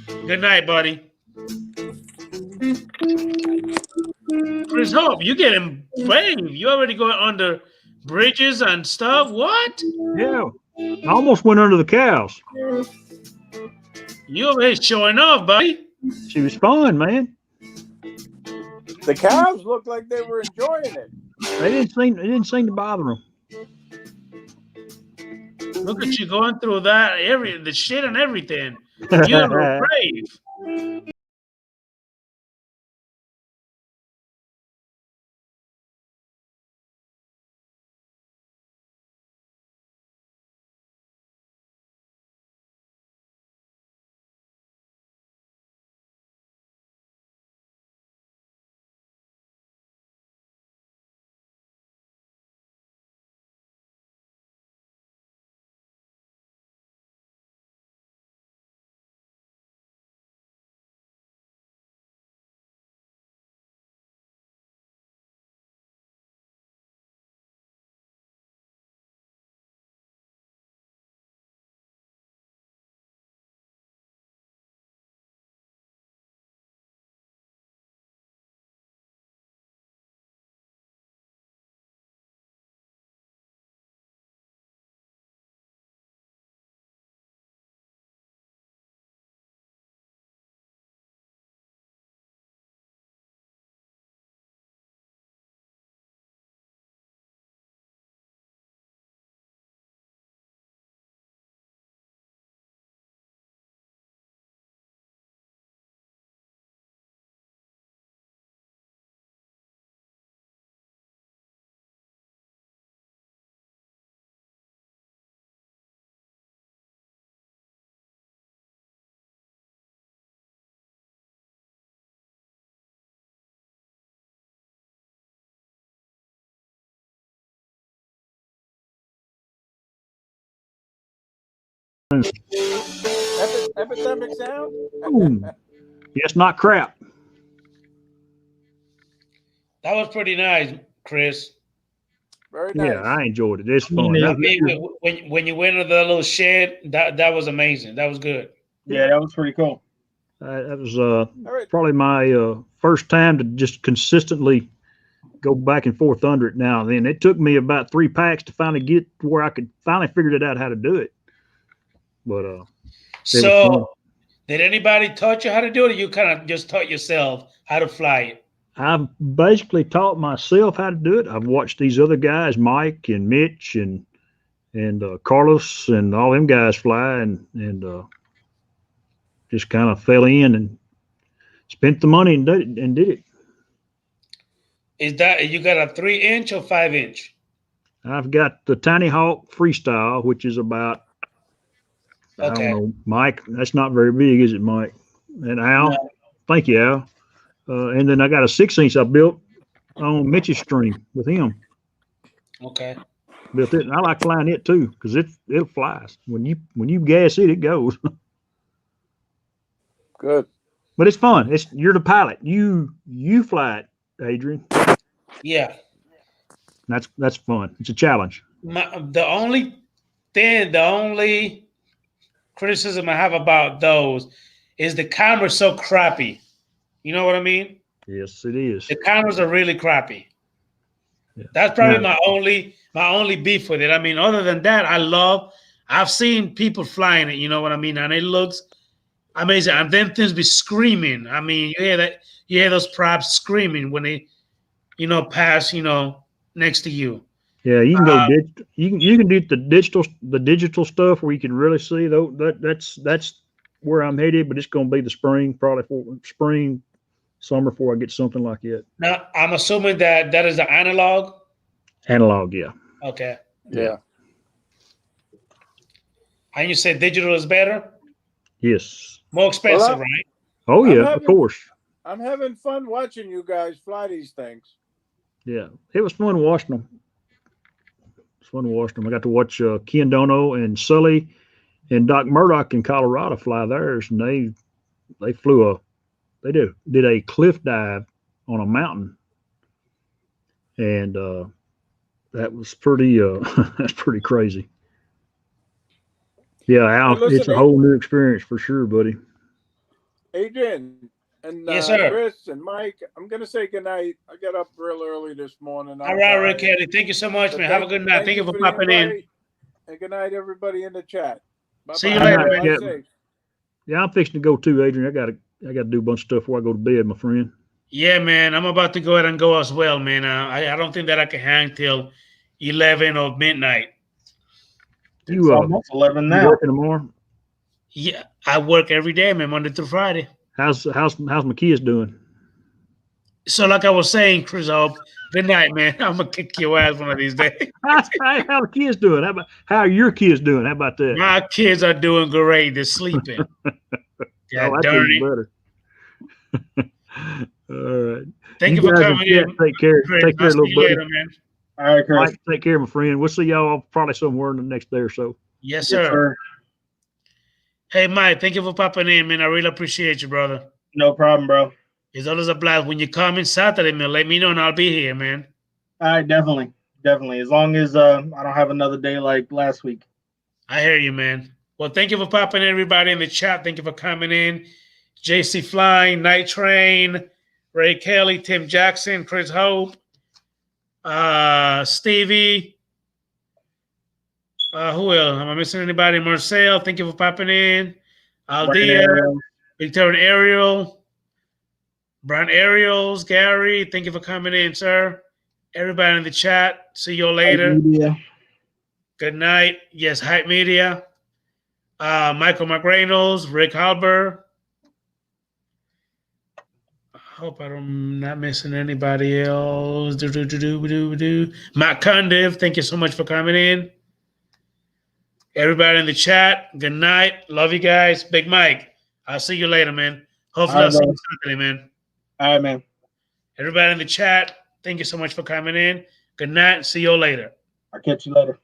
S1: Good night, buddy. Chris Hope, you getting brave. You already going under bridges and stuff. What?
S11: Yeah. I almost went under the cows.
S1: You over here showing off, buddy.
S11: She was fun, man.
S2: The cows looked like they were enjoying it.
S11: It didn't seem to bother them.
S1: Look at you going through that, the shit and everything. You're brave.
S2: Epidemic sound?
S11: Boom. Yes, not crap.
S1: That was pretty nice, Chris.
S2: Very nice.
S11: Yeah, I enjoyed it. It's fun.
S4: Yeah.
S1: I mean, when you went into the little shed, that was amazing. That was good.
S4: Yeah, that was pretty cool.
S11: That was
S2: All right.
S11: probably my first time to just consistently go back and forth under it now and then. It took me about 3 packs to finally get to where I could finally figure it out how to do it. But was fun.
S1: So, did anybody taught you how to do it, or you kind of just taught yourself how to fly it?
S11: I've basically taught myself how to do it. I've watched these other guys, Mike and Mitch and Carlos and all them guys fly, and just kind of fell in and spent the money and did it.
S1: Is that you got a 3-inch or 5-inch?
S11: I've got the Tiny Hawk Freestyle, which is about, I don't know, Mike. That's not very big, is it, Mike? And Al,
S1: No.
S11: Thank you, Al. And then I got a 6-inch I built on Mitch's string with him.
S1: Okay.
S11: Built it, and I like flying it too because it flies. When you gas it, it goes.
S2: Good.
S11: But it's fun. You're the pilot. You fly it, Adrian.
S1: Yeah.
S11: That's fun. It's a challenge.
S1: The only criticism I have about those is the camera's so crappy. You know what I mean?
S11: Yes, it is.
S1: The cameras are really crappy.
S11: Yeah.
S1: That's probably my only beef with it. I mean, other than that, I've seen people flying it, you know what I mean? And it looks amazing. And then things be screaming. I mean, you hear those props screaming when they, pass, next to you.
S11: Yeah, you can go you can do the digital stuff where you can really see though. That's where I'm headed, but it's gonna be the spring, probably for spring, summer before I get something like it.
S1: Now, I'm assuming that is the analog.
S11: Analog, yeah.
S1: Okay.
S2: Yeah.
S1: And you said digital is better?
S11: Yes.
S1: More expensive, right?
S11: Oh yeah, of course.
S2: I'm having fun watching you guys fly these things.
S11: Yeah, it was fun watching them. It's fun watching them. I got to watch Ken Dono and Sully and Doc Murdoch in Colorado fly theirs, and they did a cliff dive on a mountain, and that was pretty that's pretty crazy. Yeah, Al,
S2: Hey, listen,
S11: it's a whole new experience for sure, buddy.
S2: Adrian and
S1: Yes, sir.
S2: Chris and Mike, I'm gonna say goodnight. I got up real early this morning.
S1: All right, Rick Kelly. Thank you so much, man. Have a good night. Thank you for popping in.
S2: And good night, everybody in the chat. Bye-bye.
S1: See you later, man.
S11: Yeah. Yeah, I'm fixing to go too, Adrian. I got to do a bunch of stuff before I go to bed, my friend.
S1: Yeah, man. I'm about to go ahead and go as well, man. I don't think that I can hang till 11 or midnight.
S4: It's almost 11 now.
S11: You working tomorrow?
S1: Yeah, I work every day, man, Monday through Friday.
S11: How's my kids doing?
S1: So, like I was saying, Chris, good night, man. I'm gonna kick your ass one of these days.
S11: How the kids doing? How are your kids doing? How about that?
S1: My kids are doing great. They're sleeping. Yeah,
S11: that's
S1: darn
S11: even
S1: it.
S11: better. All right.
S1: Thank you for
S11: guys
S1: coming in.
S11: Take care.
S1: Chris,
S11: Take care,
S1: I'll see
S11: little
S1: you
S11: buddy.
S1: later, man.
S4: All right, Chris.
S11: Mike, take care, my friend. We'll see y'all probably somewhere in the next day or so.
S1: Yes, sir. Hey, Mike, thank you for popping in, man. I really appreciate you, brother.
S4: No problem, bro.
S1: It's always a blast. When you come in Saturday, man, let me know and I'll be here, man.
S4: All right, definitely. As long as I don't have another day like last week.
S1: I hear you, man. Well, thank you for popping in, everybody in the chat. Thank you for coming in. JC Flying, Night Train, Ray Kelly, Tim Jackson, Chris Hope, Stevie. Who else? Am I missing anybody? Marcel, thank you for popping in. Aldea, Victorian Ariel, Brian Ariels, Gary, thank you for coming in, sir. Everybody in the chat, see you later. Good night. Yes, Hype Media. Michael McReynolds, Rick Halber. I hope I'm not missing anybody else. Matt Condiv, thank you so much for coming in. Everybody in the chat, good night. Love you guys. Big Mike, I'll see you later, man. Hopefully I'll see you Saturday, man.
S4: All right, man.
S1: Everybody in the chat, thank you so much for coming in. Good night. See you later.
S4: I'll catch you later.